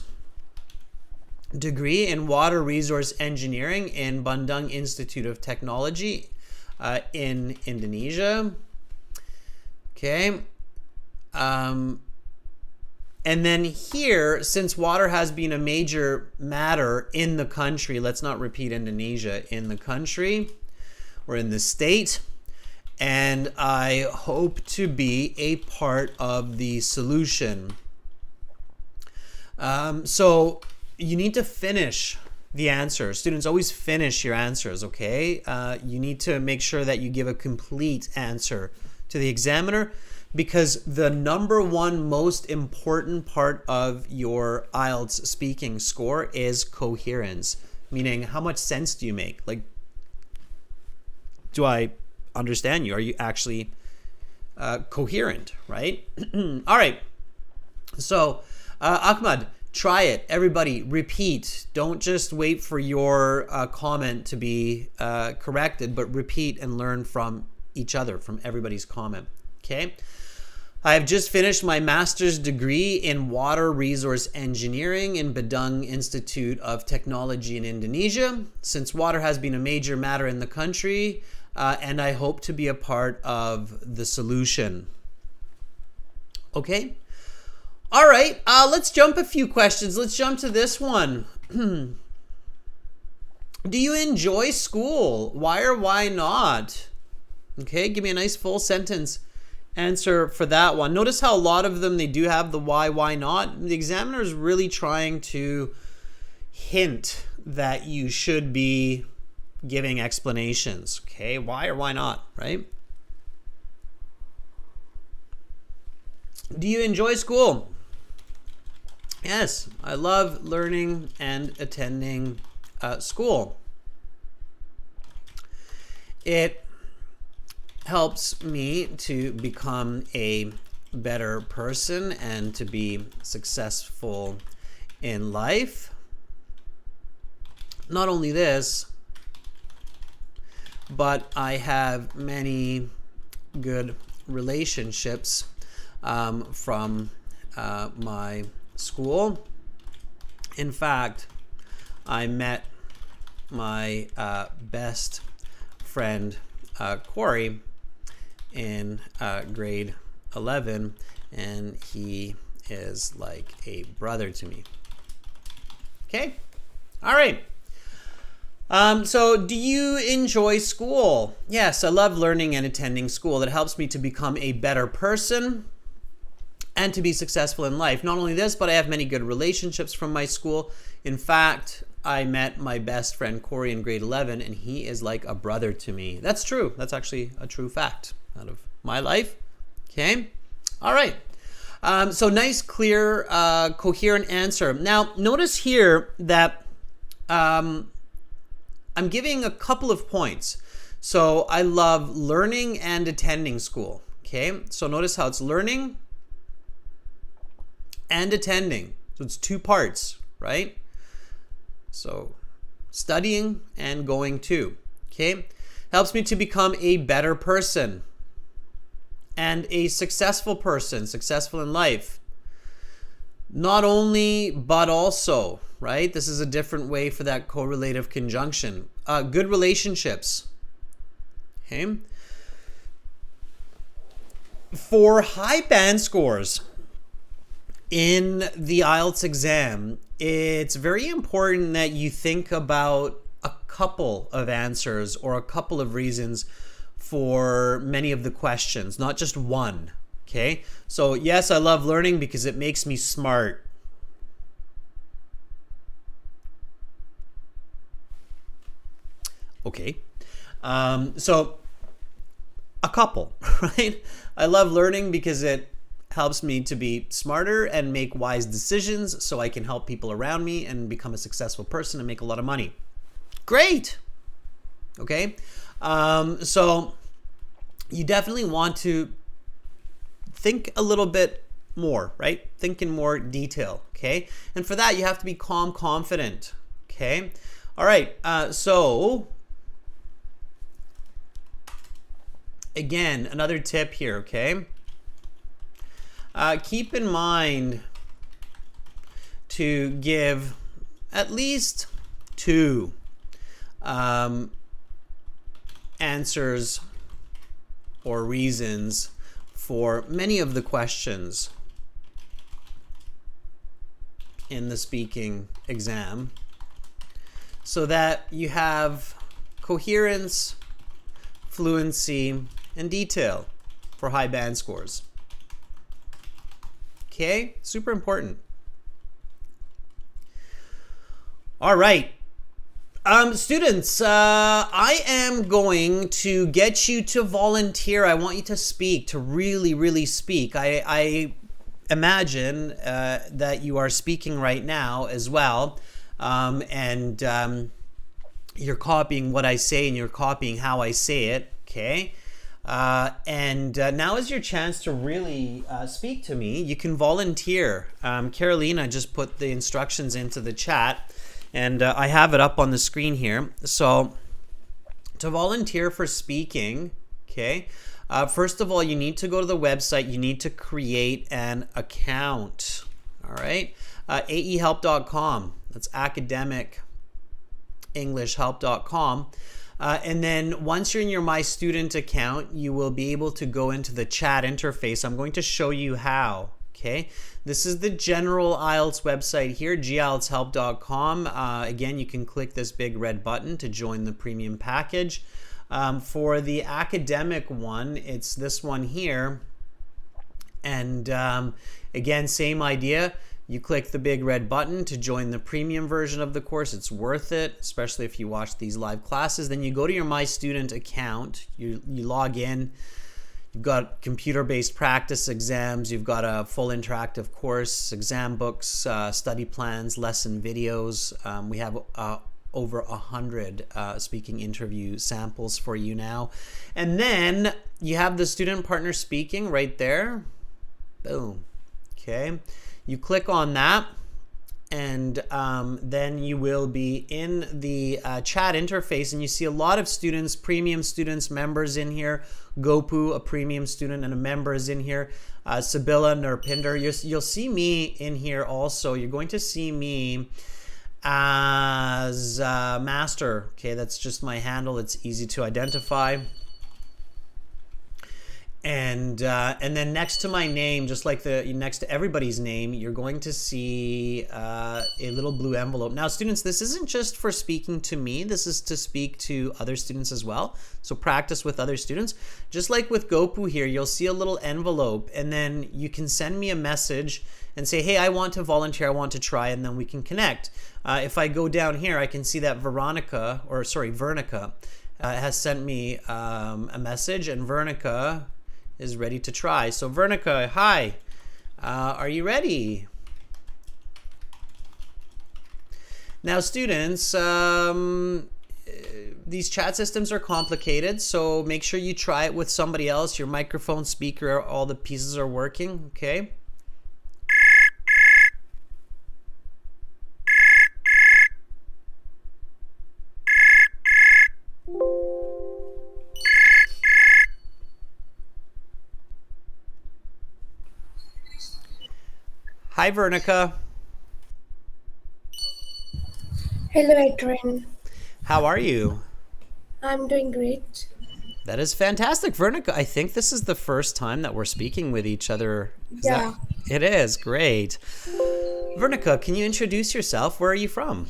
degree in water resource engineering in Bandung Institute of Technology in Indonesia. Okay. And then here, since water has been a major matter in the country, let's not repeat Indonesia, in the country or in the state, and I hope to be a part of the solution. So you need to finish the answer. Students, always finish your answers, okay? You need to make sure that you give a complete answer to the examiner, because the number one most important part of your IELTS speaking score is coherence, meaning how much sense do you make? Like, do I understand you? Are you actually coherent, right? All right. So, Ahmad, try it. Everybody, repeat. Don't just wait for your comment to be corrected, but repeat and learn from each other, from everybody's comment. Okay. I have just finished my master's degree in water resource engineering in Bandung Institute of Technology in Indonesia, since water has been a major matter in the country, and I hope to be a part of the solution. Okay. All right. Let's jump a few questions. Let's jump to this one. Do you enjoy school? Why or why not? Okay. Give me a nice full sentence answer for that one. Notice how a lot of them, they do have the why not. The examiner is really trying to hint that you should be giving explanations. Okay, why or why not, right? Do you enjoy school? Yes, I love learning and attending school. It helps me to become a better person and to be successful in life. Not only this, but I have many good relationships from my school. In fact, I met my best friend Corey in grade 11, and he is like a brother to me. Okay? All right. So do you enjoy school? Yes, I love learning and attending school. It helps me to become a better person and to be successful in life. Not only this, but I have many good relationships from my school. In fact, I met my best friend Corey in grade 11, and he is like a brother to me. That's true. That's actually a true fact out of my life. Okay. All right. So nice, clear, coherent answer. Now, notice here that I'm giving a couple of points. So I love learning and attending school. Okay, so notice how it's learning and attending. So it's two parts, right? So studying and going to. Okay, helps me to become a better person and a successful person, successful in life. Not only, but also, right? This is a different way for that correlative conjunction. Good relationships. Okay. For high band scores in the IELTS exam, it's very important that you think about a couple of answers or a couple of reasons for many of the questions, not just one. Okay, so yes, I love learning because it makes me smart. Okay, so a couple, right? I love learning because it helps me to be smarter and make wise decisions so I can help people around me and become a successful person and make a lot of money. Great. Okay, so you definitely want to think a little bit more, right? Think in more detail, okay? And for that, you have to be calm, confident, okay? All right, so again, another tip here, okay? Keep in mind to give at least two answers or reasons for many of the questions in the speaking exam so that you have coherence, fluency, and detail for high band scores. Okay, super important. All right. Students, I am going to get you to volunteer. I want you to speak, to really speak. I imagine that you are speaking right now as well, and you're copying what I say and you're copying how I say it, okay? And now is your chance to really speak to me. You can volunteer. Carolina just put the instructions into the chat. And I have it up on the screen here. So to volunteer for speaking, okay, first of all, you need to go to the website. You need to create an account, all right? aehelp.com. That's academicenglishhelp.com. And then once you're in your My Student account, you will be able to go into the chat interface. I'm going to show you how. Okay, this is the general IELTS website here, gieltshelp.com. Again, you can click this big red button to join the premium package. For the academic one, it's this one here. And again, same idea. You click the big red button to join the premium version of the course. It's worth it, especially if you watch these live classes. Then you go to your My Student account. You log in. You've got computer-based practice exams. You've got a full interactive course, exam books, study plans, lesson videos. We have over 100 speaking interview samples for you now. And then you have the student partner speaking right there. Boom. Okay. You click on that. And then you will be in the chat interface, and you see a lot of students, premium students, members in here. Gopu, a premium student and a member, is in here. Sibylla Nurpinder, you'll see me in here also. You're going to see me as master. Okay, that's just my handle. It's easy to identify. And then next to my name, just like next to everybody's name, you're going to see a little blue envelope. Now, students, this isn't just for speaking to me. This is to speak to other students as well. So practice with other students. Just like with Gopu here, you'll see a little envelope, and then you can send me a message and say, hey, I want to volunteer, I want to try, and then we can connect. If I go down here, I can see that Vernica has sent me a message, and Vernica is ready to try. So Vernica, hi, are you ready? Now students, these chat systems are complicated, so make sure you try it with somebody else. Your microphone, speaker, all the pieces are working, okay? Hi, Vernica. Hello, Adrian. How are you? I'm doing great. That is fantastic, Vernica. I think this is the first time that we're speaking with each other. Is that? Yeah. It is great. Vernica, can you introduce yourself? Where are you from?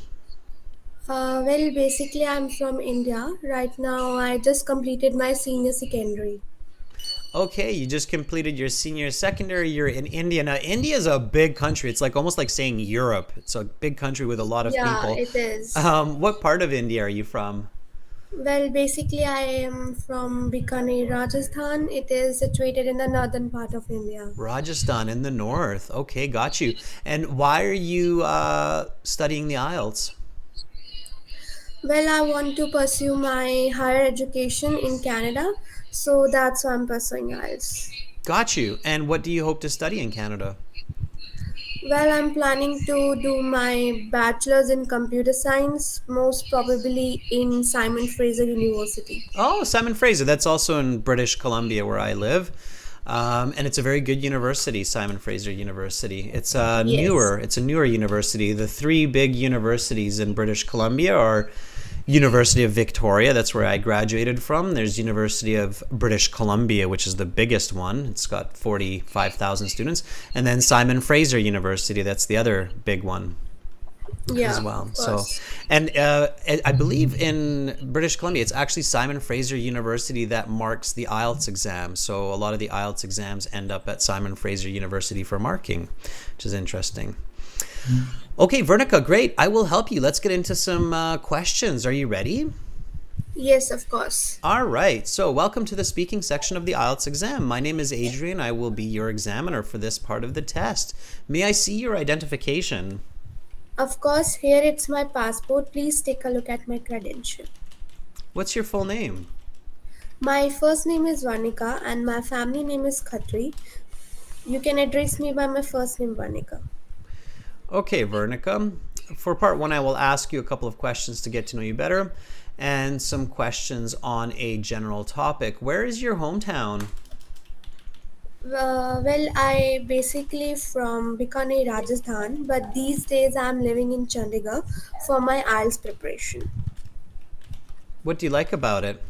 Well, basically, I'm from India. Right now, I just completed my senior secondary. Okay, you just completed your senior secondary. You're in India. Now, India is a big country. It's like almost like saying Europe. It's a big country with a lot of Yeah, people. it is. What part of India are you from? Well, basically, I am from Bikaner, Rajasthan. It is situated in the northern part of India. Rajasthan in the north. Okay, got you. And why are you studying the IELTS? Well, I want to pursue my higher education in Canada, so that's why I'm pursuing IELTS. Got you. And what do you hope to study in Canada? Well, I'm planning to do my bachelor's in computer science, most probably in Simon Fraser University. Oh, Simon Fraser. That's also in British Columbia where I live. And it's a very good university, Simon Fraser University. Yes. It's a newer university. The three big universities in British Columbia are University of Victoria, that's where I graduated from. There's University of British Columbia, which is the biggest one. It's got 45,000 students. And then Simon Fraser University, that's the other big one as Yeah, well. of So, course. and I believe in British Columbia, it's actually Simon Fraser University that marks the IELTS exam. So a lot of the IELTS exams end up at Simon Fraser University for marking, which is interesting. Okay, Vernica, great. I will help you. Let's get into some questions. Are you ready? Yes, of course. All right. So, welcome to the speaking section of the IELTS exam. My name is Adrian. I will be your examiner for this part of the test. May I see your identification? Of course, here it's my passport. Please take a look at my credential. What's your full name? My first name is Vanika and my family name is Khatri. You can address me by my first name, Vanika. Okay, Vernica. For part one, I will ask you a couple of questions to get to know you better and some questions on a general topic. Where is your hometown? Well, I basically from Bikaner, Rajasthan, but these days I'm living in Chandigarh for my IELTS preparation. What do you like about it?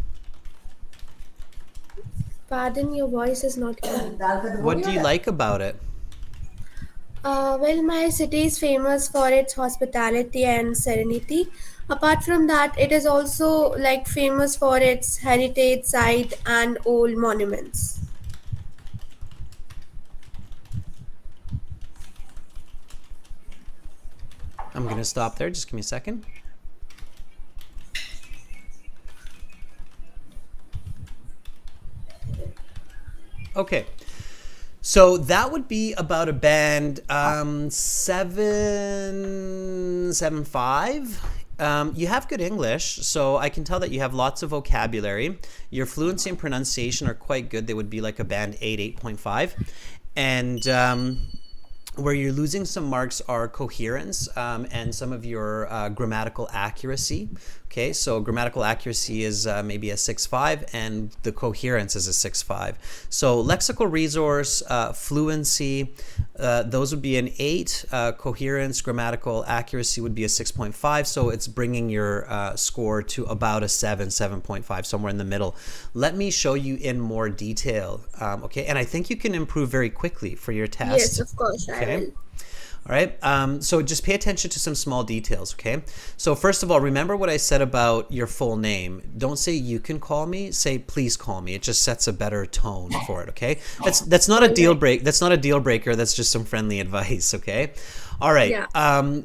Pardon, your voice is not clear. What do you like about it? Well, my city is famous for its hospitality and serenity. Apart from that, it is also like famous for its heritage site and old monuments. I'm going to stop there. Just give me a second. Okay. So that would be about a band 7.75. You have good English, so I can tell that you have lots of vocabulary. Your fluency and pronunciation are quite good. They would be like a band 8, 8.5. And where you're losing some marks are coherence and some of your grammatical accuracy. Okay, so grammatical accuracy is maybe a 6.5 and the coherence is a 6.5. So lexical resource, fluency, those would be an 8. Coherence, grammatical accuracy would be a 6.5. So it's bringing your score to about a 7, 7.5, somewhere in the middle. Let me show you in more detail. Okay, and I think you can improve very quickly for your test. Yes, of course, I Okay. will. All right. So just pay attention to some small details. Okay. So first of all, remember what I said about your full name. Don't say you can call me. Say please call me. It just sets a better tone for it. Okay. That's not a deal break. That's not a deal breaker. That's just some friendly advice. Okay. All right. Yeah.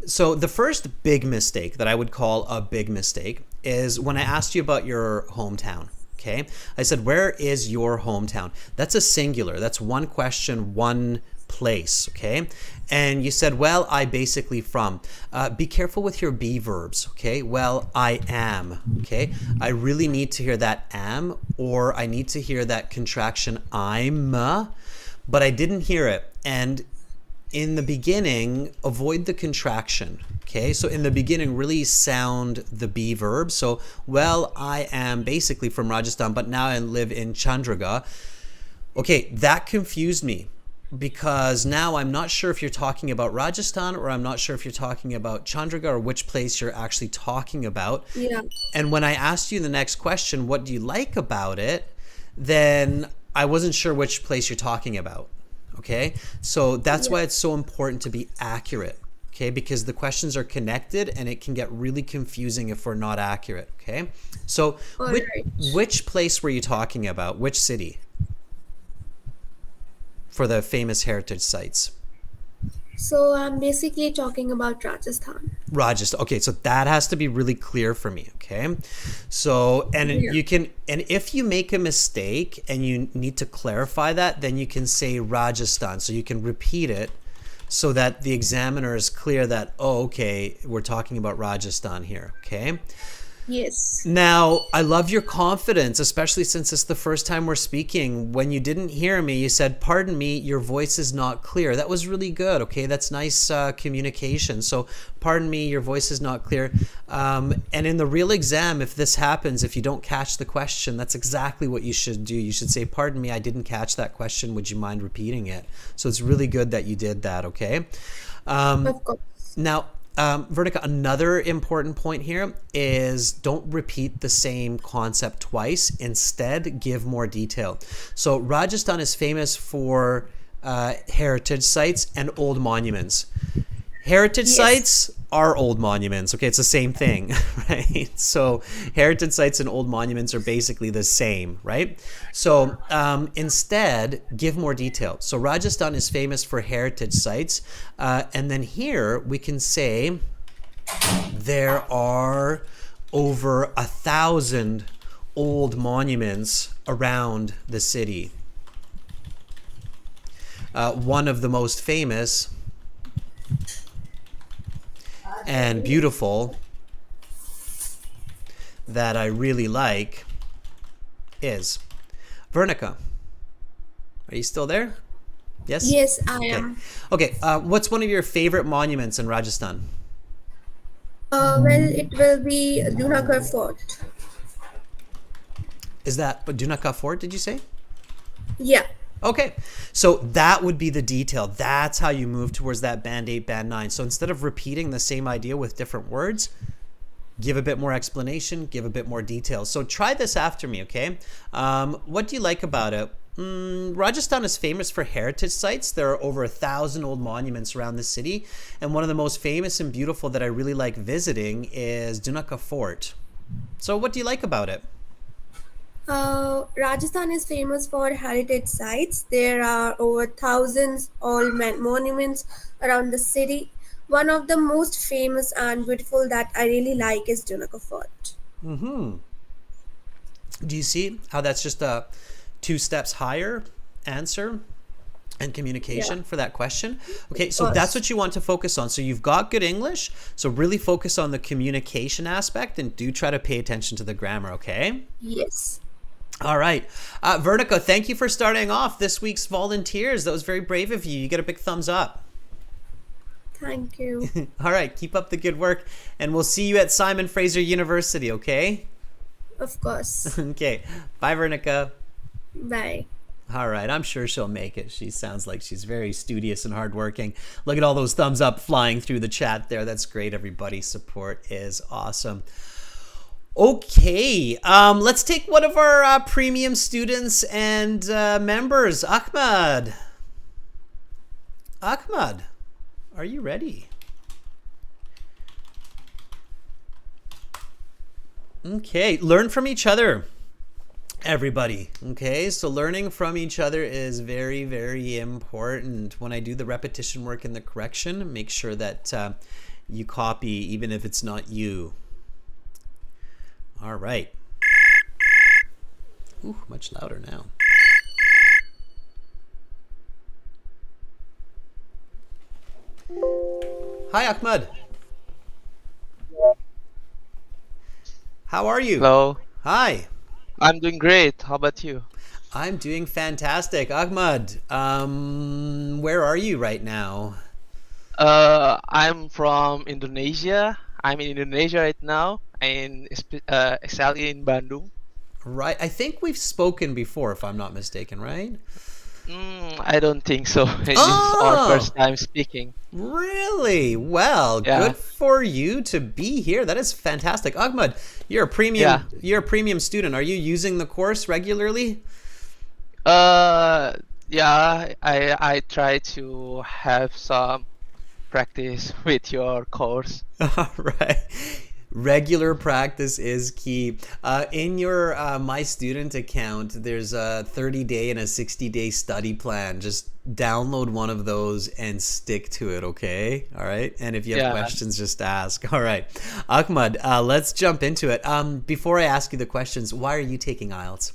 So the first big mistake that I would call a big mistake is when I asked you about your hometown. Okay. I said, where is your hometown? That's a singular. That's one question, one place, okay? And you said, well, I basically from. Be careful with your be verbs, okay? Well, I am, okay? I really need to hear that am, or I need to hear that contraction I'm, but I didn't hear it. And in the beginning, avoid the contraction. Okay, so in the beginning, really sound the be verb. So, well, I am basically from Rajasthan, but now I live in Chandigarh. Okay, that confused me because now I'm not sure if you're talking about Rajasthan or I'm not sure if you're talking about Chandigarh or which place you're actually talking about. Yeah. And when I asked you the next question, what do you like about it? Then I wasn't sure which place you're talking about. Okay, so that's why it's so important to be accurate. Okay, because the questions are connected and it can get really confusing if we're not accurate. Okay, so which place were you talking about? Which city for the famous heritage sites? So I'm basically talking about Rajasthan. Rajasthan. Okay, so that has to be really clear for me. Okay, so and you can, and if you make a mistake and you need to clarify that, then you can say Rajasthan. So you can repeat it so that the examiner is clear that, oh, okay, we're talking about Rajasthan here. Okay. Yes. Now, I love your confidence, especially since it's the first time we're speaking. When you didn't hear me, you said, pardon me, your voice is not clear. That was really good. Okay, that's nice communication. So, pardon me, your voice is not clear. And in the real exam, if this happens, if you don't catch the question, that's exactly what you should do. You should say, pardon me, I didn't catch that question. Would you mind repeating it? So, it's really good that you did that, okay? Of course. Now, Vertica, another important point here is don't repeat the same concept twice. Instead, give more detail. So Rajasthan is famous for heritage sites and old monuments. Heritage sites are old monuments. Okay, it's the same thing, right? So heritage sites and old monuments are basically the same, right? So instead, give more detail. So Rajasthan is famous for heritage sites. And then here we can say there are over 1,000 old monuments around the city. One of the most famous and beautiful that I really like is Vernica. Are you still there? Yes? Yes, I am. Okay, what's one of your favorite monuments in Rajasthan? Well, it will be Dunakar Fort. Is that Dunaka Fort, did you say? Yeah. Okay, so that would be the detail. That's how you move towards that band 8, band 9. So instead of repeating the same idea with different words, give a bit more explanation, give a bit more detail. So try this after me, okay? What do you like about it? Rajasthan is famous for heritage sites. There are over 1,000 old monuments around the city. And one of the most famous and beautiful that I really like visiting is Dunaka Fort. So what do you like about it? Rajasthan is famous for heritage sites. There are over thousands old monuments around the city. One of the most famous and beautiful that I really like is Dunaka Fort. Do you see how that's just a 2 steps higher answer and communication for that question? Okay, so that's what you want to focus on. So you've got good English, so really focus on the communication aspect and do try to pay attention to the grammar, okay? Yes. All right. Vertica, thank you for starting off this week's volunteers. That was very brave of you. You get a big thumbs up. Thank you. All right. Keep up the good work. And we'll see you at Simon Fraser University, okay? Of course. Okay. Bye, Vernica. Bye. All right. I'm sure she'll make it. She sounds like she's very studious and hardworking. Look at all those thumbs up flying through the chat there. That's great, everybody. Support is awesome. Okay, let's take one of our premium students and members, Ahmad. Ahmad, are you ready? Okay, learn from each other, everybody. Okay, so learning from each other is very, very important. When I do the repetition work and the correction, make sure that you copy even if it's not you. All right. Ooh, much louder now. Hi, Ahmad. How are you? Hello, Hi. I'm doing great. How about you? I'm doing fantastic. Ahmad, where are you right now? I'm from Indonesia. I'm in Indonesia right now, and exactly in Bandung. Right. I think we've spoken before, if I'm not mistaken, right? I don't think so. This is our Oh, first time speaking. really? Well, Yeah, good for you to be here. That is fantastic. Ahmad, yeah. you're a premium student. Are you using the course regularly? Uh, yeah. I try to have some practice with your course. All right. Regular practice is key. In your My Student account, there's a 30-day and a 60-day study plan. Just download one of those and stick to it, okay? All right. And if you have Yeah. questions, just ask. All right. Ahmad, let's jump into it. Before I ask you the questions, why are you taking IELTS?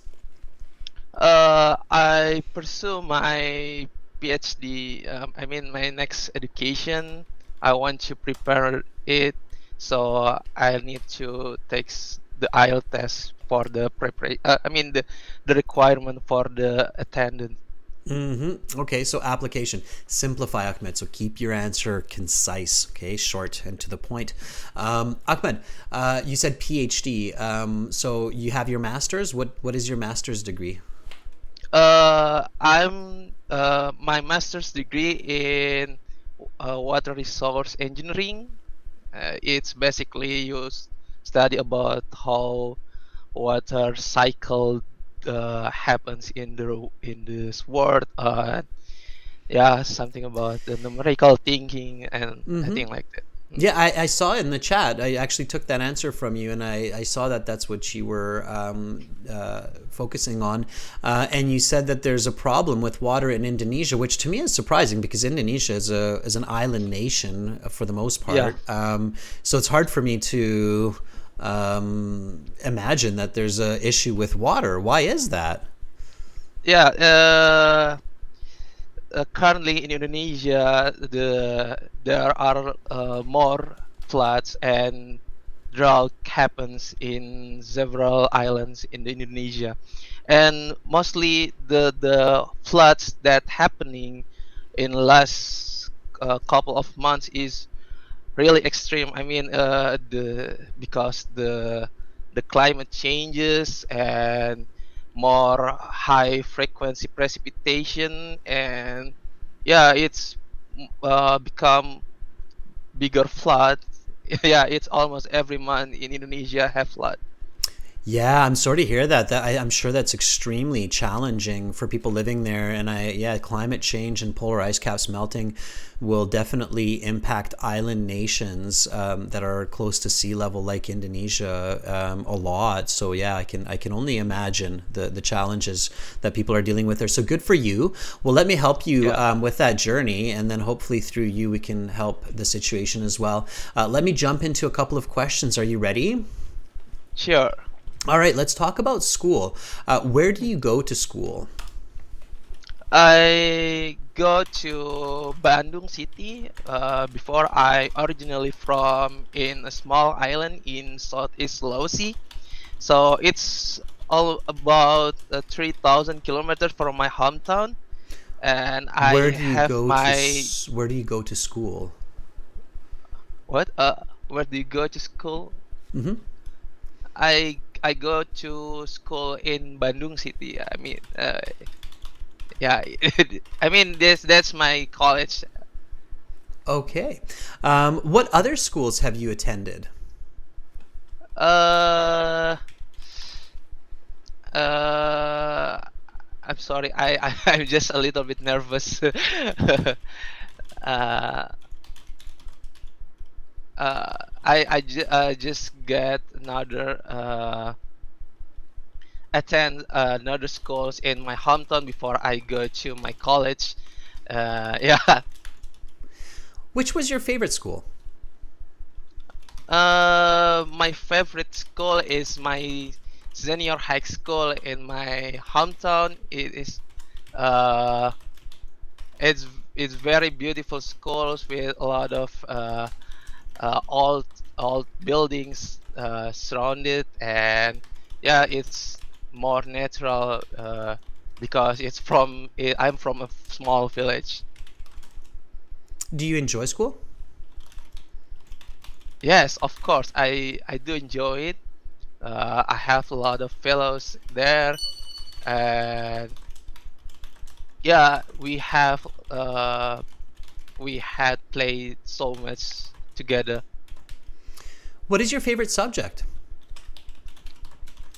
I pursue my PhD. I mean, my next education. I want to prepare it, so I need to take the IELTS test for the preparation. I mean, the requirement for the attendance. Okay, so application. Simplify, Ahmed. So keep your answer concise, okay? Short and to the point. Ahmed, you said PhD. So you have your master's. What is your master's degree? I'm my master's degree in water resource engineering. It's basically study about how water cycle happens in this world. Yeah, something about the numerical thinking and I think like that. Yeah, I saw it in the chat. I actually took that answer from you, and I saw that that's what you were focusing on. And you said that there's a problem with water in Indonesia, which to me is surprising because Indonesia is an island nation for the most Yeah, part. So it's hard for me to imagine that there's a issue with water. Why is that? yeah. Currently in Indonesia, there are more floods and drought happens in several islands in Indonesia, and mostly the floods that happening in last couple of months is really extreme. I mean, the because the climate changes and more high frequency precipitation, and yeah, it's become bigger flood. Yeah, it's almost every month in Indonesia have flood. Yeah, I'm sorry to hear that. I'm sure that's extremely challenging for people living there. And yeah, climate change and polar ice caps melting will definitely impact island nations that are close to sea level, like Indonesia, a lot. So yeah, I can only imagine the challenges that people are dealing with there. So good for you. Well, let me help you Yeah, with that journey, and then hopefully through you we can help the situation as well. Let me jump into a couple of questions. Are you ready? sure. All right, let's talk about school. Where do you go to school? I go to Bandung City. Before I originally from in a small island in Southeast Sulawesi. So it's all about 3,000 kilometers from my hometown, and Where I do you have go to my Where do you go to school? what? Where do you go to school? Hmm. I go to school in Bandung City. I mean, yeah, I mean this that's my college. Okay. What other schools have you attended? Uh, uh, I'm sorry. I'm just a little bit nervous. uh, just get another attend another schools in my hometown before I go to my college. Yeah. Which was your favorite school? My favorite school is my senior high school in my hometown. It is uh, it's it's very beautiful schools with a lot of old buildings surrounded, and yeah, it's more natural because I'm from a small village. Do you enjoy school? Yes, of course, I do enjoy it. I have a lot of fellows there, and yeah, we had played so much together. What is your favorite subject?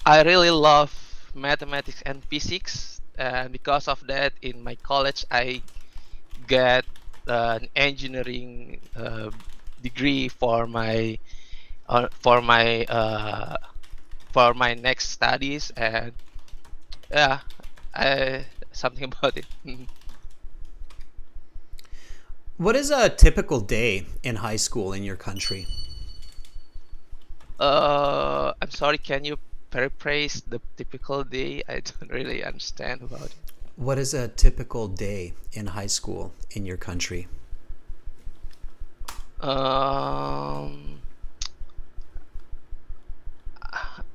I really love mathematics and physics, and because of that, in my college, I get an engineering degree uh, for my uh, for my next studies, and yeah, I something about it. What is a typical day in high school in your country? I'm sorry, can you paraphrase the typical day? I don't really understand about it. What is a typical day in high school in your country? Um,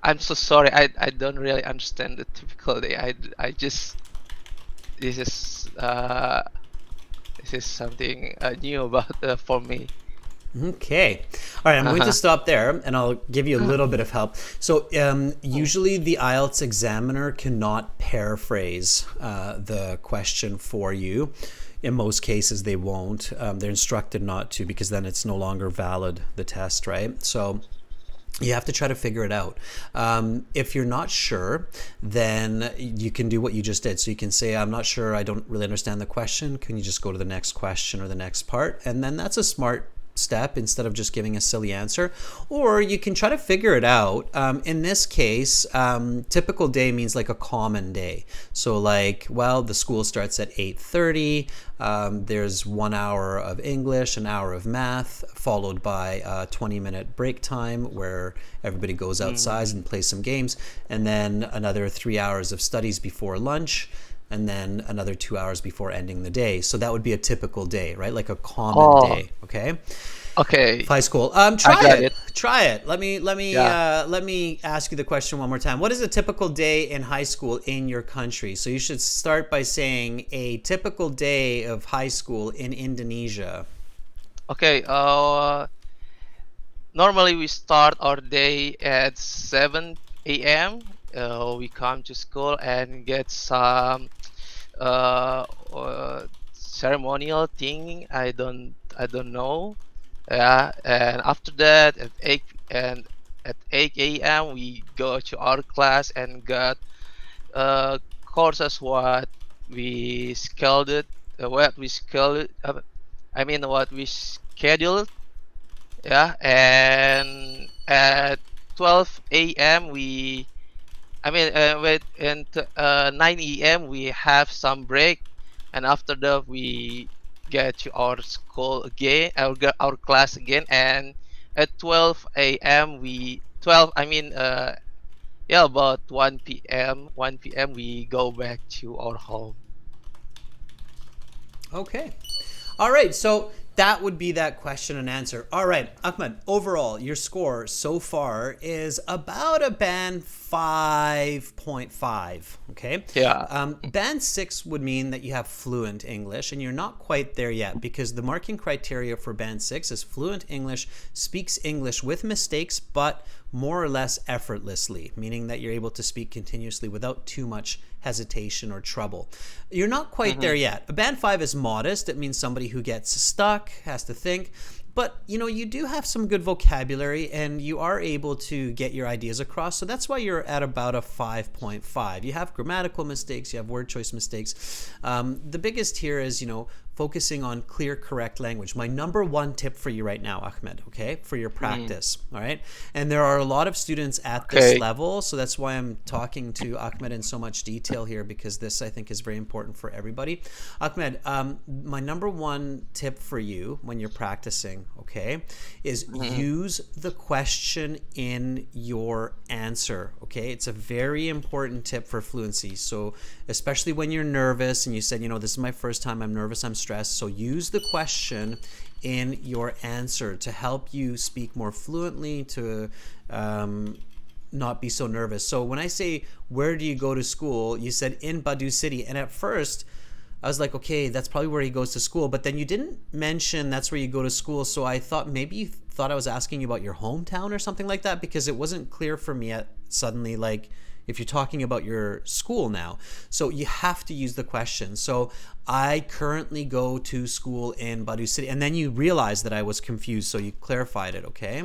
I'm so sorry. I don't really understand the typical day. I just this is uh this is something new about for me. Okay. All right, I'm going to stop there and I'll give you a little bit of help. So, usually the IELTS examiner cannot paraphrase the question for you. In most cases, they won't. They're instructed not to because then it's no longer valid, the test, right? So, you have to try to figure it out. If you're not sure, then you can do what you just did. So you can say, I'm not sure, I don't really understand the question. Can you just go to the next question or the next part? And then that's a smart step instead of just giving a silly answer. Or you can try to figure it out. In this case, typical day means like a common day. So like, well, the school starts at 8:30. There's 1 hour of English, an hour of math, followed by a 20-minute break time where everybody goes outside and plays some games, and then another 3 hours of studies before lunch, and then another 2 hours before ending the day. So that would be a typical day, right? Like a common day. Okay. Okay. High school. I Try got it. it. Try it. Let me Yeah. let me ask you the question one more time. What is a typical day in high school in your country? So you should start by saying a typical day of high school in Indonesia. Okay. Normally we start our day at 7 a.m. We come to school and get some ceremonial thing. I don't know. Yeah, and after that at 8 a.m. we go to our class and got courses what we scheduled. What we scheduled. Yeah, and at 12 a.m. Wait, and 9 a.m. we have some break, and after that we get to our school again, our class again, and at 12 a.m. we 12 I mean yeah, about 1 p.m. we go back to our home. Okay. All right. So that would be that question and answer. All right, Ahmed, overall, your score so far is about a band 5.5. Okay. Yeah. Band 6 would mean that you have fluent English, and you're not quite there yet because the marking criteria for band 6 is fluent English, speaks English with mistakes, but more or less effortlessly, meaning that you're able to speak continuously without too much hesitation or trouble. You're not quite there yet. A band 5 is modest. It means somebody who gets stuck, has to think. But, you do have some good vocabulary and you are able to get your ideas across. So that's why you're at about a 5.5. You have grammatical mistakes, you have word choice mistakes. The biggest here is, focusing on clear, correct language. My number one tip for you right now, Ahmed, okay, for your practice, all right? And there are a lot of students at this level, so that's why I'm talking to Ahmed in so much detail here, because this, I think, is very important for everybody. Ahmed, my number one tip for you when you're practicing, okay, is use the question in your answer, okay? It's a very important tip for fluency. So especially when you're nervous and you said, this is my first time, I'm nervous, I'm stress. So use the question in your answer to help you speak more fluently, to not be so nervous. So when I say, where do you go to school? You said in Badu City. And at first, I was like, okay, that's probably where he goes to school. But then you didn't mention that's where you go to school. So I thought maybe you thought I was asking you about your hometown or something like that, because it wasn't clear for me suddenly, like, if you're talking about your school now. So you have to use the question. So I currently go to school in Badu City. And then you realized that I was confused. So you clarified it, okay?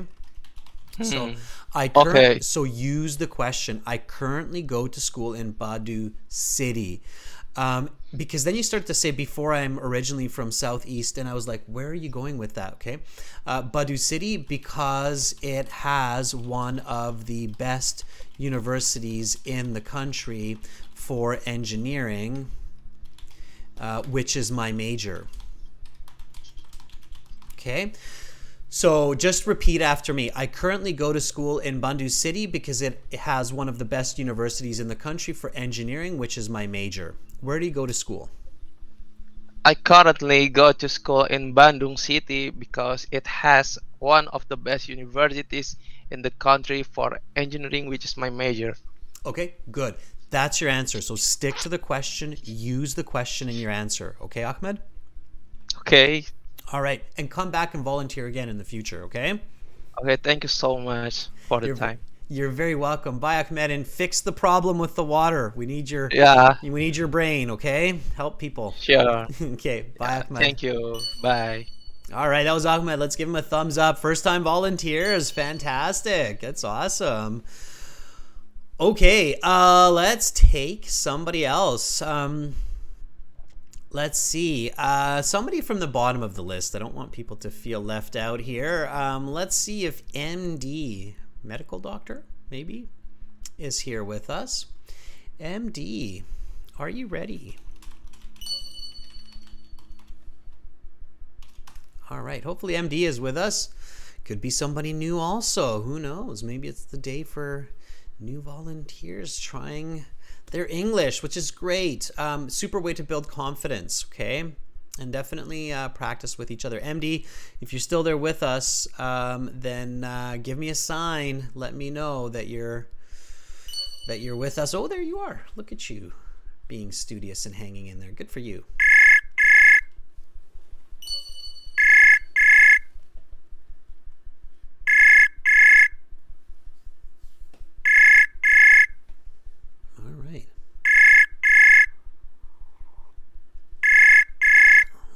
So Okay. so use the question. I currently go to school in Badu City. Because then you start to say, before, I'm originally from Southeast, and I was like, where are you going with that? Okay. Badu City, because it has one of the best universities in the country for engineering, which is my major. Okay. So just repeat after me. I currently go to school in Badu City because it has one of the best universities in the country for engineering, which is my major. Where do you go to school? I currently go to school in Bandung City because it has one of the best universities in the country for engineering, which is my major. Okay, good. That's your answer. So stick to the question. Use the question in your answer. Okay, Ahmed? Okay. All right. And come back and volunteer again in the future, okay? Okay. Thank you so much for the You're time. you're very welcome. Bye, Ahmed, and fix the problem with the water. We need Yeah. your brain, okay? Help people. Sure. Okay, bye, Ahmed. Thank you. Bye. All right, that was Ahmed. Let's give him a thumbs up. First time volunteers. Fantastic. That's awesome. Okay, let's take somebody else. Let's see. Somebody from the bottom of the list. I don't want people to feel left out here. Let's see if MD, medical doctor, maybe, is here with us. MD, are you ready? All right. Hopefully MD is with us. Could be somebody new also. Who knows? Maybe it's the day for new volunteers trying their English, which is great. Super way to build confidence, okay? And definitely practice with each other. MD, if you're still there with us, then give me a sign. Let me know that you're with us. Oh, there you are. Look at you being studious and hanging in there. Good for you.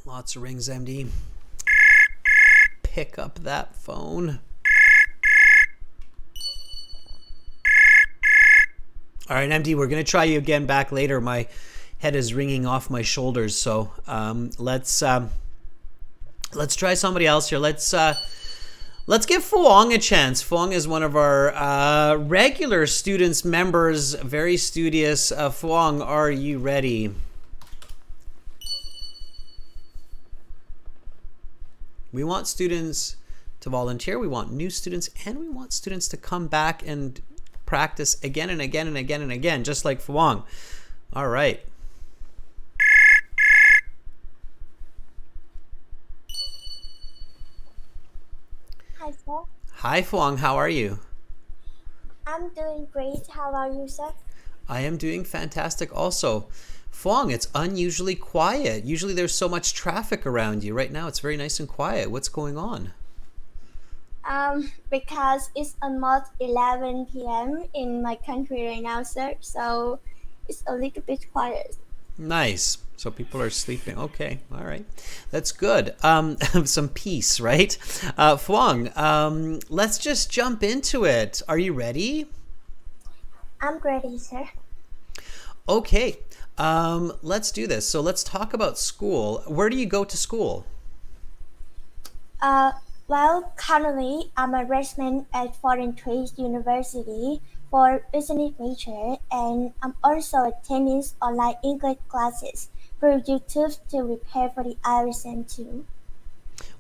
Lots of rings, MD. Pick up that phone. All right, MD, we're going to try you again back later. My head is ringing off my shoulders, so let's try somebody else here. Let's give Fuang a chance. Fuang is one of our regular students, members, very studious. Fuang, are you ready? We want students to volunteer, we want new students, and we want students to come back and practice again and again and again and again, just like Fuang. All right. Hi, sir. Hi, Fuang. How are you? I'm doing great. How are you, sir? I am doing fantastic also. Fuang, it's unusually quiet. Usually there's so much traffic around you. Right now it's very nice and quiet. What's going on? Because it's almost 11 p.m. in my country right now, sir. So it's a little bit quiet. Nice. So people are sleeping. Okay. All right. That's good. Some peace, right? Fuang, let's just jump into it. Are you ready? I'm ready, sir. Okay. Let's do this. So let's talk about school. Where do you go to school? Well, currently I'm a resident at Foreign Trade University for business major, and I'm also attending online English classes through YouTube to prepare for the IELTS too.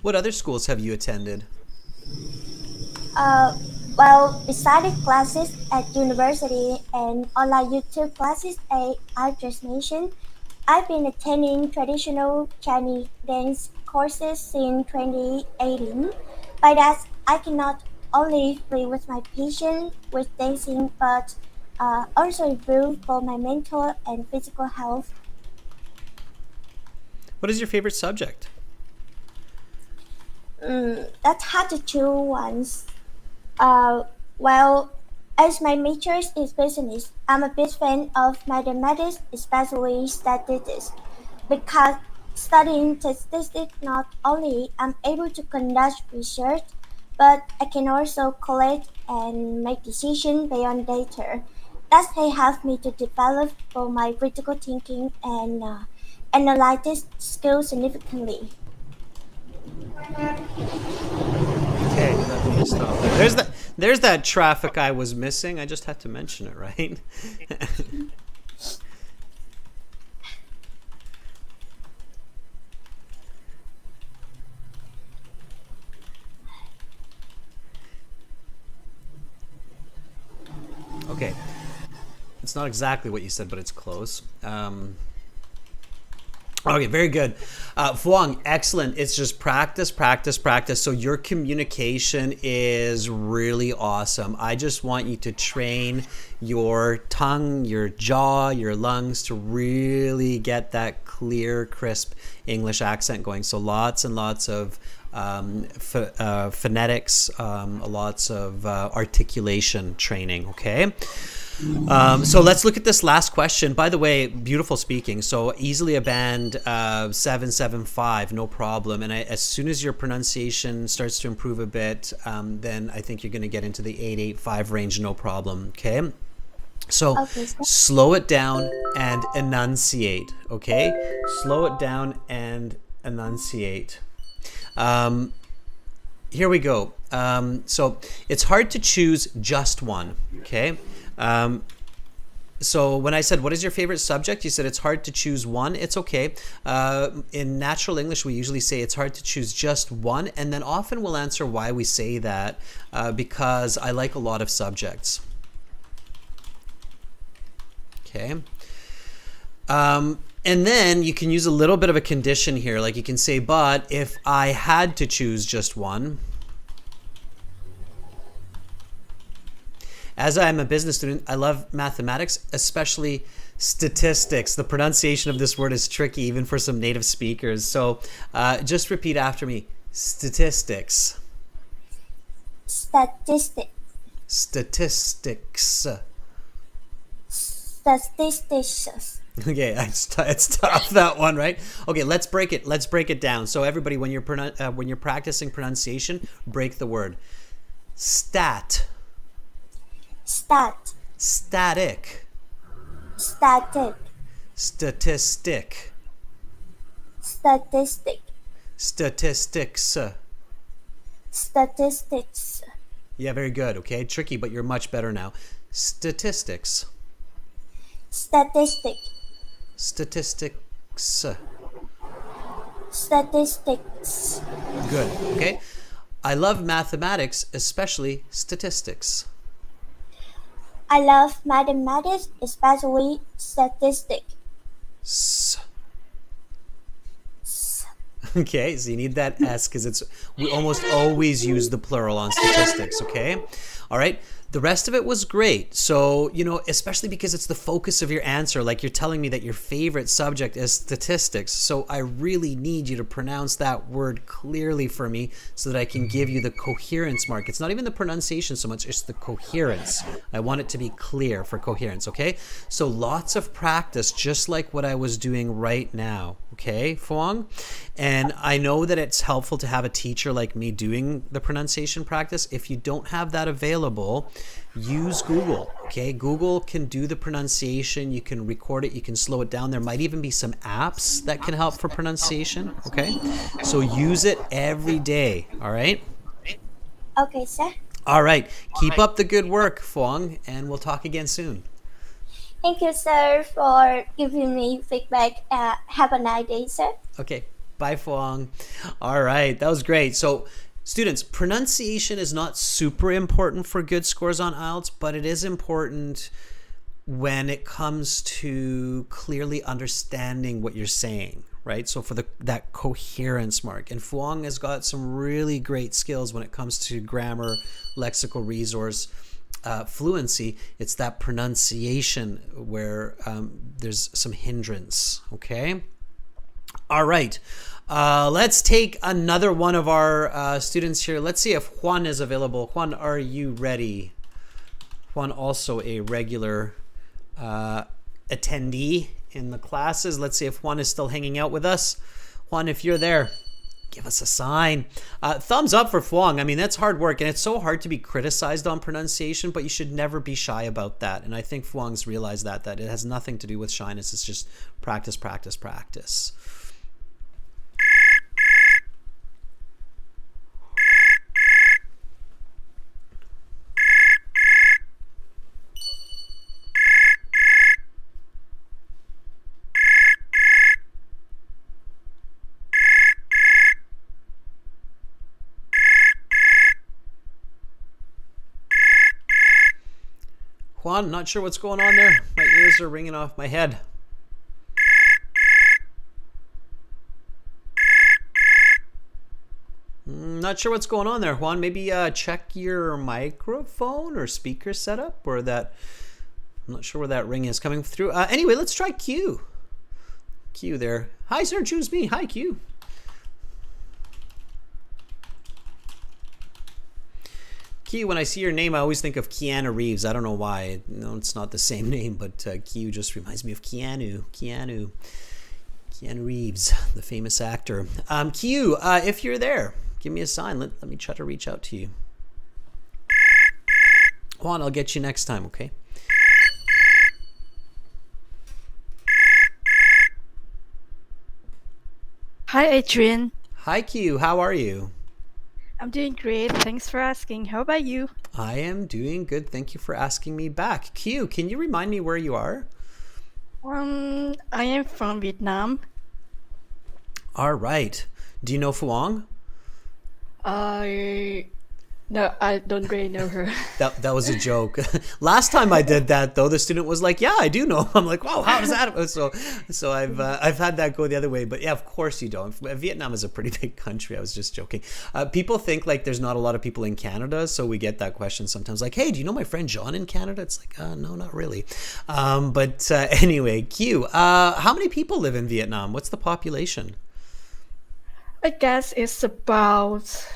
What other schools have you attended? Well, besides classes at university and online YouTube classes I just mentioned, I've been attending traditional Chinese dance courses since 2018. By that, I can not only play with my passion with dancing, but also improve both my mental and physical health. What is your favorite subject? That's hard to choose once. Uh, well, as my major is business, I'm a big fan of mathematics, especially statistics, because studying statistics not only I'm able to conduct research, but I can also collect and make decisions based on data. That has helped me to develop both my critical thinking and analytic skills significantly. Okay, let me stop there. There's that traffic I was missing. I just had to mention it, right? Okay. It's not exactly what you said, but it's close. Okay, very good. Fuang, excellent. It's just practice, practice, practice. So your communication is really awesome. I just want you to train your tongue, your jaw, your lungs to really get that clear, crisp English accent going. So lots and lots of phonetics, lots of articulation training, okay? So let's look at this last question. By the way, beautiful speaking. So easily a band 775, no problem. And as soon as your pronunciation starts to improve a bit, then I think you're going to get into the 885 range, no problem. Okay. So Okay, so slow it down and enunciate. Okay. Slow it down and enunciate. Here we go. So it's hard to choose just one. Okay. So when I said, what is your favorite subject? You said it's hard to choose one. It's okay. In natural English, we usually say it's hard to choose just one. And then often we'll answer why we say that, because I like a lot of subjects. Okay. And then you can use a little bit of a condition here. Like you can say, but if I had to choose just one, as I'm a business student, I love mathematics, especially statistics. The pronunciation of this word is tricky, even for some native speakers. So just repeat after me. Statistics. statistics, Statistics. statistics. Okay, it's tough, that one, right? Okay, let's break it down. So everybody, when you're practicing pronunciation, break the word. Stat. Stat, Static. static, Statistic. statistic, Statistics. statistics, Yeah, very good. Okay, tricky, but you're much better now. Statistics. statistic, Statistics. statistics. Good. Okay. I love mathematics, especially statistics. I love mathematics, especially statistics. S. Okay, so you need that S because we almost always use the plural on statistics, okay? All right. The rest of it was great. So, especially because it's the focus of your answer. Like you're telling me that your favorite subject is statistics. So I really need you to pronounce that word clearly for me so that I can give you the coherence mark. It's not even the pronunciation so much, it's the coherence. I want it to be clear for coherence, okay? So lots of practice, just like what I was doing right now, okay, Fuang? And I know that it's helpful to have a teacher like me doing the pronunciation practice. If you don't have that available, use Google. Okay, Google can do the pronunciation. You can record it. You can slow it down. There might even be some apps that can help for pronunciation. Okay, so use it every day. All right. Okay, sir. All right. Keep up the good work, Fuang, and we'll talk again soon. Thank you, sir, for giving me feedback. Have a nice day, sir. Okay. Bye, Fuang. All right. That was great. So, students, pronunciation is not super important for good scores on IELTS, but it is important when it comes to clearly understanding what you're saying, right? So for that coherence mark. And Phuong has got some really great skills when it comes to grammar, lexical resource, fluency. It's that pronunciation where there's some hindrance, okay? All right. Let's take another one of our students here. Let's see if Juan is available. Juan, are you ready? Juan, also a regular attendee in the classes. Let's see if Juan is still hanging out with us. Juan, if you're there, give us a sign. Thumbs up for Phuong. I mean, that's hard work, and it's so hard to be criticized on pronunciation, but you should never be shy about that. And I think Phuong's realized that it has nothing to do with shyness. It's just practice, practice, practice. Juan, not sure what's going on there. My ears are ringing off my head. Not sure what's going on there, Juan. Maybe check your microphone or speaker setup, or that. I'm not sure where that ring is coming through. Anyway, let's try Q. Q there. Hi, sir. Choose me. Hi, Q. Q, when I see your name, I always think of Keanu Reeves. I don't know why. No, it's not the same name, but Q just reminds me of Keanu Reeves, the famous actor. Q, if you're there, give me a sign. Let me try to reach out to you. Juan, I'll get you next time, okay? Hi, Adrian. Hi, Q. How are you? I'm doing great. Thanks for asking. How about you? I am doing good. Thank you for asking me back. Q, can you remind me where you are? I am from Vietnam. All right. Do you know Phuong? No, I don't really know her. That was a joke. Last time I did that, though, the student was like, "Yeah, I do know." I'm like, "Wow, how does that?" So I've had that go the other way. But yeah, of course you don't. Vietnam is a pretty big country. I was just joking. People think like there's not a lot of people in Canada, so we get that question sometimes. Like, "Hey, do you know my friend John in Canada?" It's like, no, not really. But anyway, Q. How many people live in Vietnam? What's the population? I guess it's about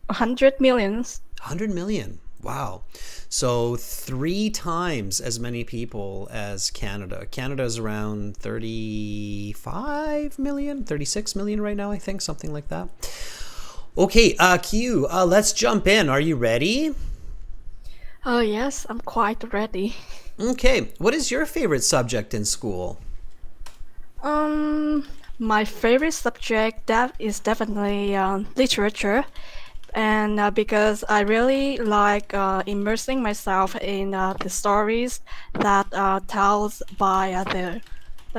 100 millions. 100 million. Wow. So 3 times as many people as Canada. Canada is around 35 million, 36 million right now, I think, something like that. Okay, Q, let's jump in. Are you ready? Oh, yes, I'm quite ready. Okay, what is your favorite subject in school? My favorite subject that is definitely literature. And because I really like immersing myself in the stories that that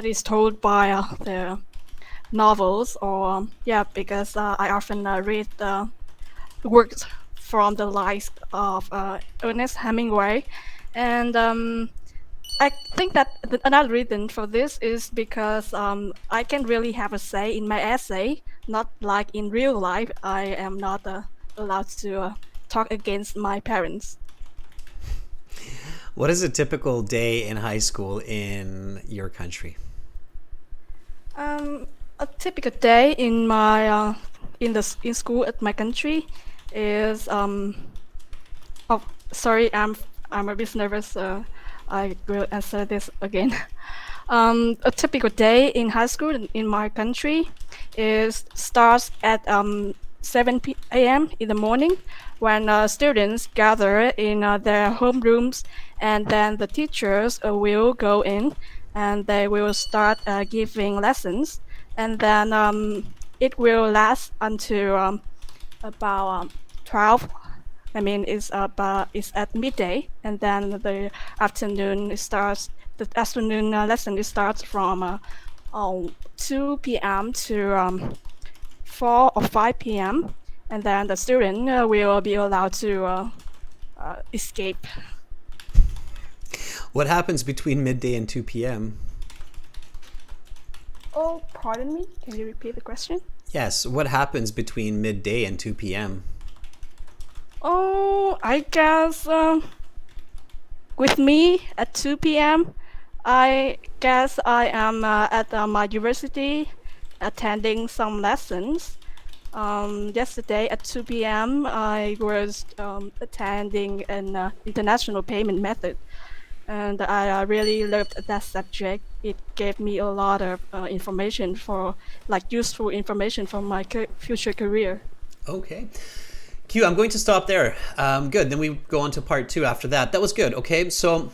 is told by the novels, or because I often read works from the likes of Ernest Hemingway, and I think that another reason for this is because I can really have a say in my essay, not like in real life. I am not allowed to talk against my parents. What is a typical day in high school in your country? A typical day in my in school at my country is oh, sorry, I'm a bit nervous. I will answer this again. A typical day in high school in my country starts at 7 a.m. in the morning, when students gather in their homerooms, and then the teachers will go in and they will start giving lessons, and then it will last until about 12. I mean, it's at midday, and then the afternoon starts. The afternoon lesson starts from 2 p.m. to 4 or 5 p.m. and then the student will be allowed to escape. What happens between midday and 2 p.m.? Oh, pardon me. Can you repeat the question? Yes, what happens between midday and 2 p.m.? Oh, I guess with me at 2 p.m., I guess I am at my university attending some lessons. Yesterday at 2 p.m., I was attending an international payment method, and I really loved that subject. It gave me a lot of information for, like, useful information for my future career. Okay. Q, I'm going to stop there. Good. Then we go on to part 2 after that. That was good. Okay. So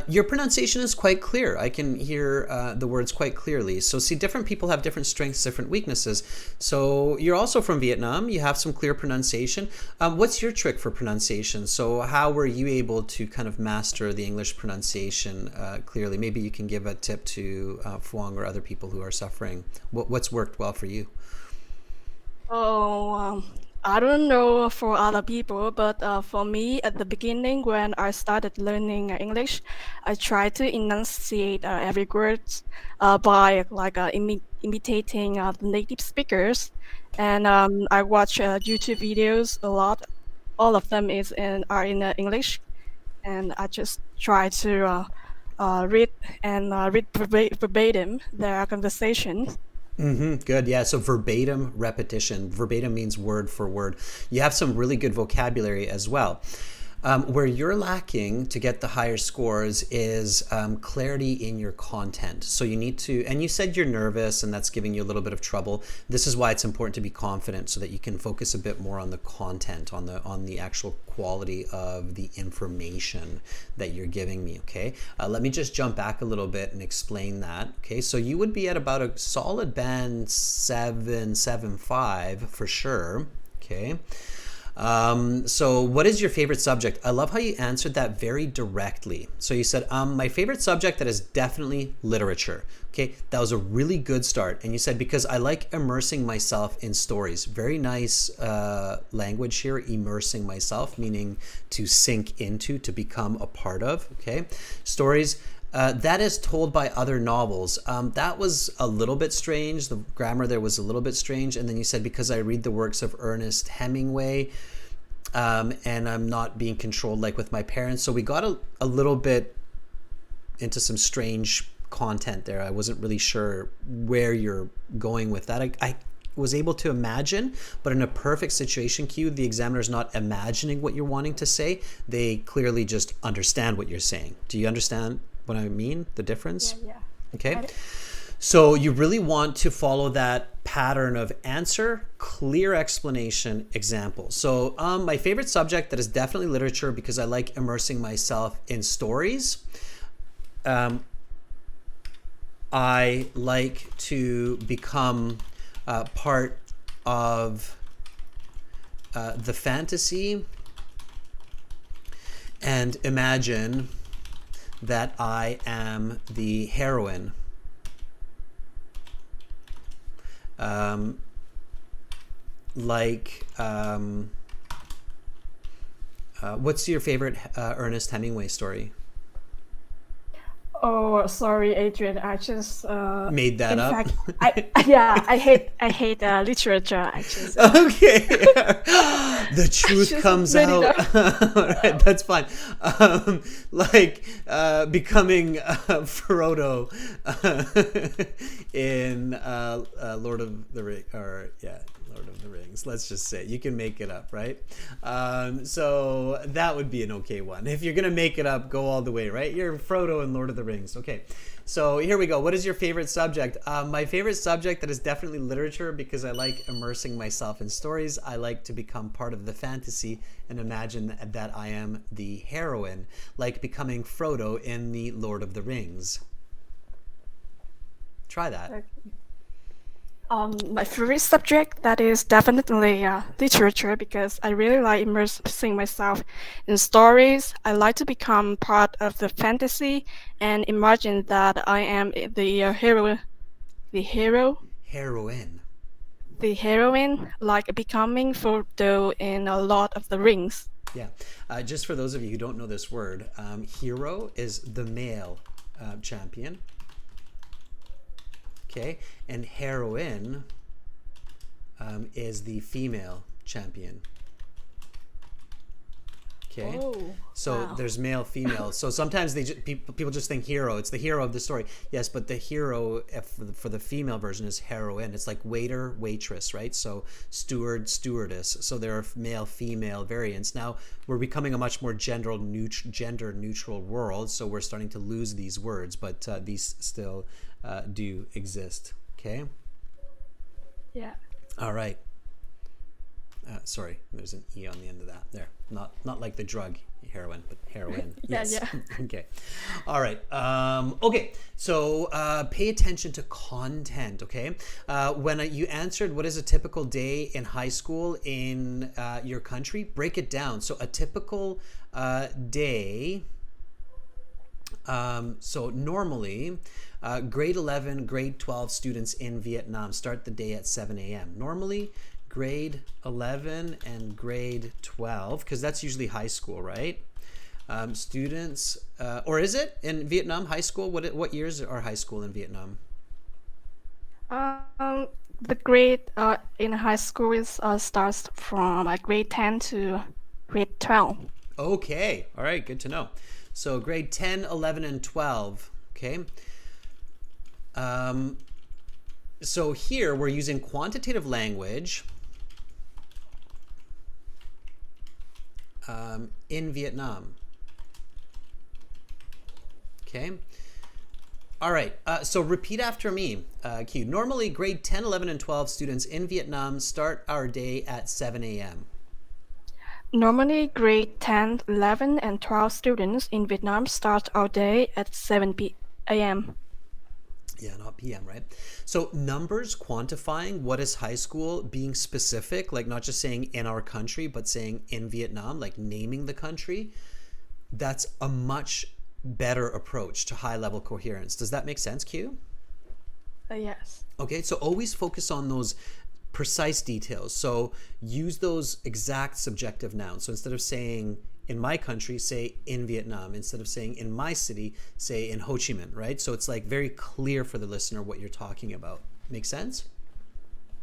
your pronunciation is quite clear. I can hear the words quite clearly. So see, different people have different strengths, different weaknesses. So you're also from Vietnam. You have some clear pronunciation. What's your trick for pronunciation? So how were you able to kind of master the English pronunciation clearly? Maybe you can give a tip to Phuong or other people who are suffering. What's worked well for you? Oh, I don't know for other people, but for me, at the beginning, when I started learning English, I tried to enunciate every word by like imitating the native speakers, and I watch YouTube videos a lot. All of them are in English, and I just try to read and read verbatim their conversations. Good. Yeah. So verbatim repetition. Verbatim means word for word. You have some really good vocabulary as well. Where you're lacking to get the higher scores is clarity in your content. So you need to, and you said you're nervous and that's giving you a little bit of trouble. This is why it's important to be confident so that you can focus a bit more on the content, on the actual quality of the information that you're giving me. Okay. Let me just jump back a little bit and explain that. Okay. So you would be at about a solid band 7.75 for sure. Okay. So what is your favorite subject? I love how you answered that very directly. So you said, my favorite subject, that is definitely literature. Okay, that was a really good start. And you said, because I like immersing myself in stories. Very nice language here, immersing myself, meaning to sink into, to become a part of. Okay, stories. That is told by other novels. That was a little bit strange. The grammar there was a little bit strange. And then you said, because I read the works of Ernest Hemingway, and I'm not being controlled like with my parents. So we got a little bit into some strange content there. I wasn't really sure where you're going with that. I was able to imagine, but in a perfect situation, Q, the examiner's not imagining what you're wanting to say. They clearly just understand what you're saying. Do you understand what I mean? The difference? Yeah. Okay. So you really want to follow that pattern of answer, clear explanation, example. So my favorite subject, that is definitely literature, because I like immersing myself in stories. I like to become part of the fantasy and imagine that I am the heroine. What's your favorite Ernest Hemingway story? Oh, sorry, Adrian. I just Made that in up? fact, I hate literature. I just Okay. The truth just comes made it out. All right, that's fine. Becoming Frodo in Lord of the Rings, Lord of the Rings. Let's just say you can make it up, right? So that would be an okay one. If you're gonna make it up, go all the way, right? You're Frodo in Lord of the Rings. Okay. So here we go. What is your favorite subject? My favorite subject, that is definitely literature, because I like immersing myself in stories. I like to become part of the fantasy and imagine that I am the heroine, like becoming Frodo in the Lord of the Rings. Try that. my favorite subject, that is definitely literature, because I really like immersing myself in stories. I like to become part of the fantasy and imagine that I am the hero, Heroine. the heroine, like becoming Frodo in a Lord of the Rings. Yeah. Just for those of you who don't know this word, hero is the male champion. Okay. And heroine is the female champion. Okay. Oh, So wow. there's male, female. So sometimes people just think hero. It's the hero of the story. Yes, but the hero for the female version is heroine. It's like waiter, waitress, right? So steward, stewardess. So there are male, female variants. Now we're becoming a much more gender neutral world. So we're starting to lose these words, but these still do exist. Okay. Yeah. All right. Sorry, there's an E on the end of that. There, not like the drug heroin, but heroin. Yeah, Yes. yeah. Okay. All right. Okay. So pay attention to content. Okay. When you answered, what is a typical day in high school in your country? Break it down. So a typical day. So normally, grade 11, grade 12 students in Vietnam start the day at 7 a.m. Normally, grade 11 and grade 12, because that's usually high school, right? Students, or is it in Vietnam high school? What years are high school in Vietnam? The grade in high school is starts from grade 10 to grade 12. Okay. All right. Good to know. So grade 10, 11, and 12. Okay. So here we're using quantitative language in Vietnam. Okay. All right. So repeat after me, Q. Normally, grade 10, 11, and 12 students in Vietnam start our day at 7 a.m. Normally, grade 10, 11, and 12 students in Vietnam start our day at 7 a.m. Yeah, not PM, right? So numbers quantifying what is high school, being specific, like not just saying in our country, but saying in Vietnam, like naming the country. That's a much better approach to high level coherence. Does that make sense, Q? Yes. Okay, so always focus on those precise details. So use those exact subjective nouns. So instead of saying in my country, say in Vietnam. Instead of saying in my city, say in Ho Chi Minh, right? So it's like very clear for the listener what you're talking about. Make sense?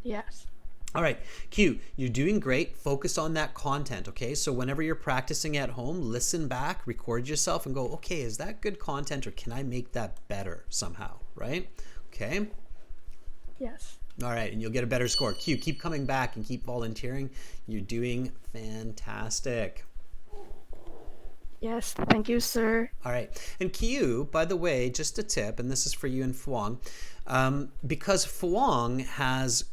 Yes. All right, Q, you're doing great. Focus on that content, okay? So whenever you're practicing at home, listen back, record yourself and go, okay, is that good content or can I make that better somehow, right? Okay. Yes. All right, and you'll get a better score. Q, keep coming back and keep volunteering. You're doing fantastic. Yes, thank you, sir. All right. And Q, by the way, just a tip, and this is for you and Phuong, because Phuong has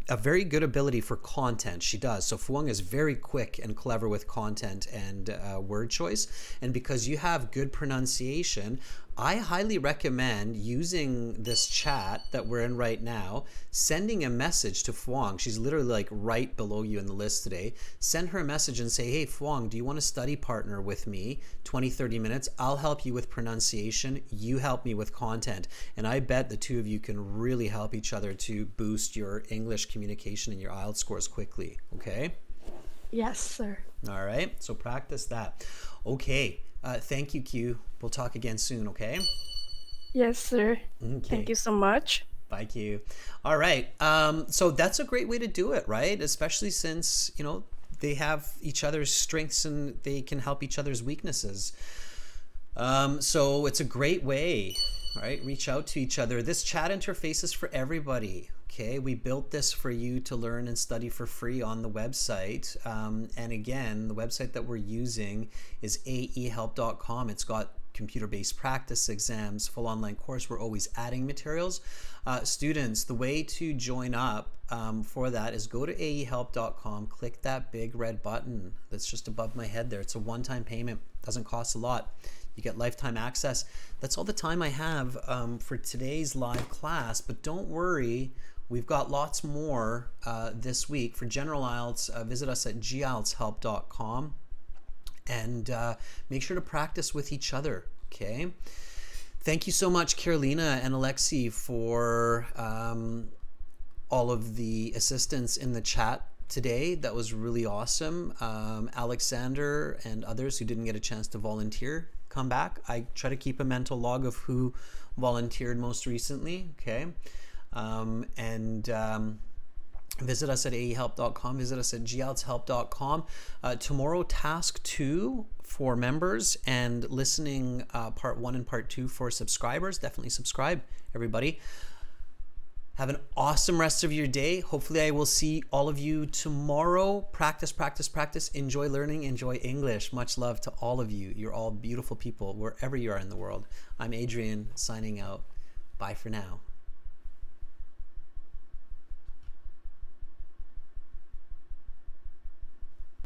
a very good ability for content. She does. So Phuong is very quick and clever with content and word choice. And because you have good pronunciation, I highly recommend using this chat that we're in right now, sending a message to Phuong. She's literally like right below you in the list today. Send her a message and say, hey, Phuong, do you want to study partner with me 20, 30 minutes? I'll help you with pronunciation. You help me with content. And I bet the two of you can really help each other to boost your English communication and your IELTS scores quickly. Okay? Yes, sir. All right. So practice that. Okay. Thank you, Q. We'll talk again soon, okay? Yes, sir. Okay. Thank you so much. Bye, Q. All right. So that's a great way to do it, right? Especially since, you know, they have each other's strengths and they can help each other's weaknesses. So it's a great way, right? Reach out to each other. This chat interface is for everybody. Okay, we built this for you to learn and study for free on the website. And again, the website that we're using is aehelp.com. It's got computer-based practice exams, full online course. We're always adding materials. Students, the way to join up for that is go to aehelp.com, click that big red button that's just above my head there. It's a one-time payment, doesn't cost a lot. You get lifetime access. That's all the time I have for today's live class, but don't worry, we've got lots more this week. For General IELTS, visit us at gieltshelp.com and make sure to practice with each other, okay? Thank you so much, Carolina and Alexi, for all of the assistance in the chat today. That was really awesome. Alexander and others who didn't get a chance to volunteer, come back. I try to keep a mental log of who volunteered most recently. Okay. Visit us at aehelp.com. Visit us at gieltshelp.com. Tomorrow, task 2 for members, and listening part 1 and part 2 for subscribers. Definitely subscribe, everybody. Have an awesome rest of your day. Hopefully I will see all of you tomorrow. Practice, practice, practice. Enjoy learning. Enjoy English. Much love to all of you. You're all beautiful people wherever you are in the world. I'm Adrian, signing out. Bye for now.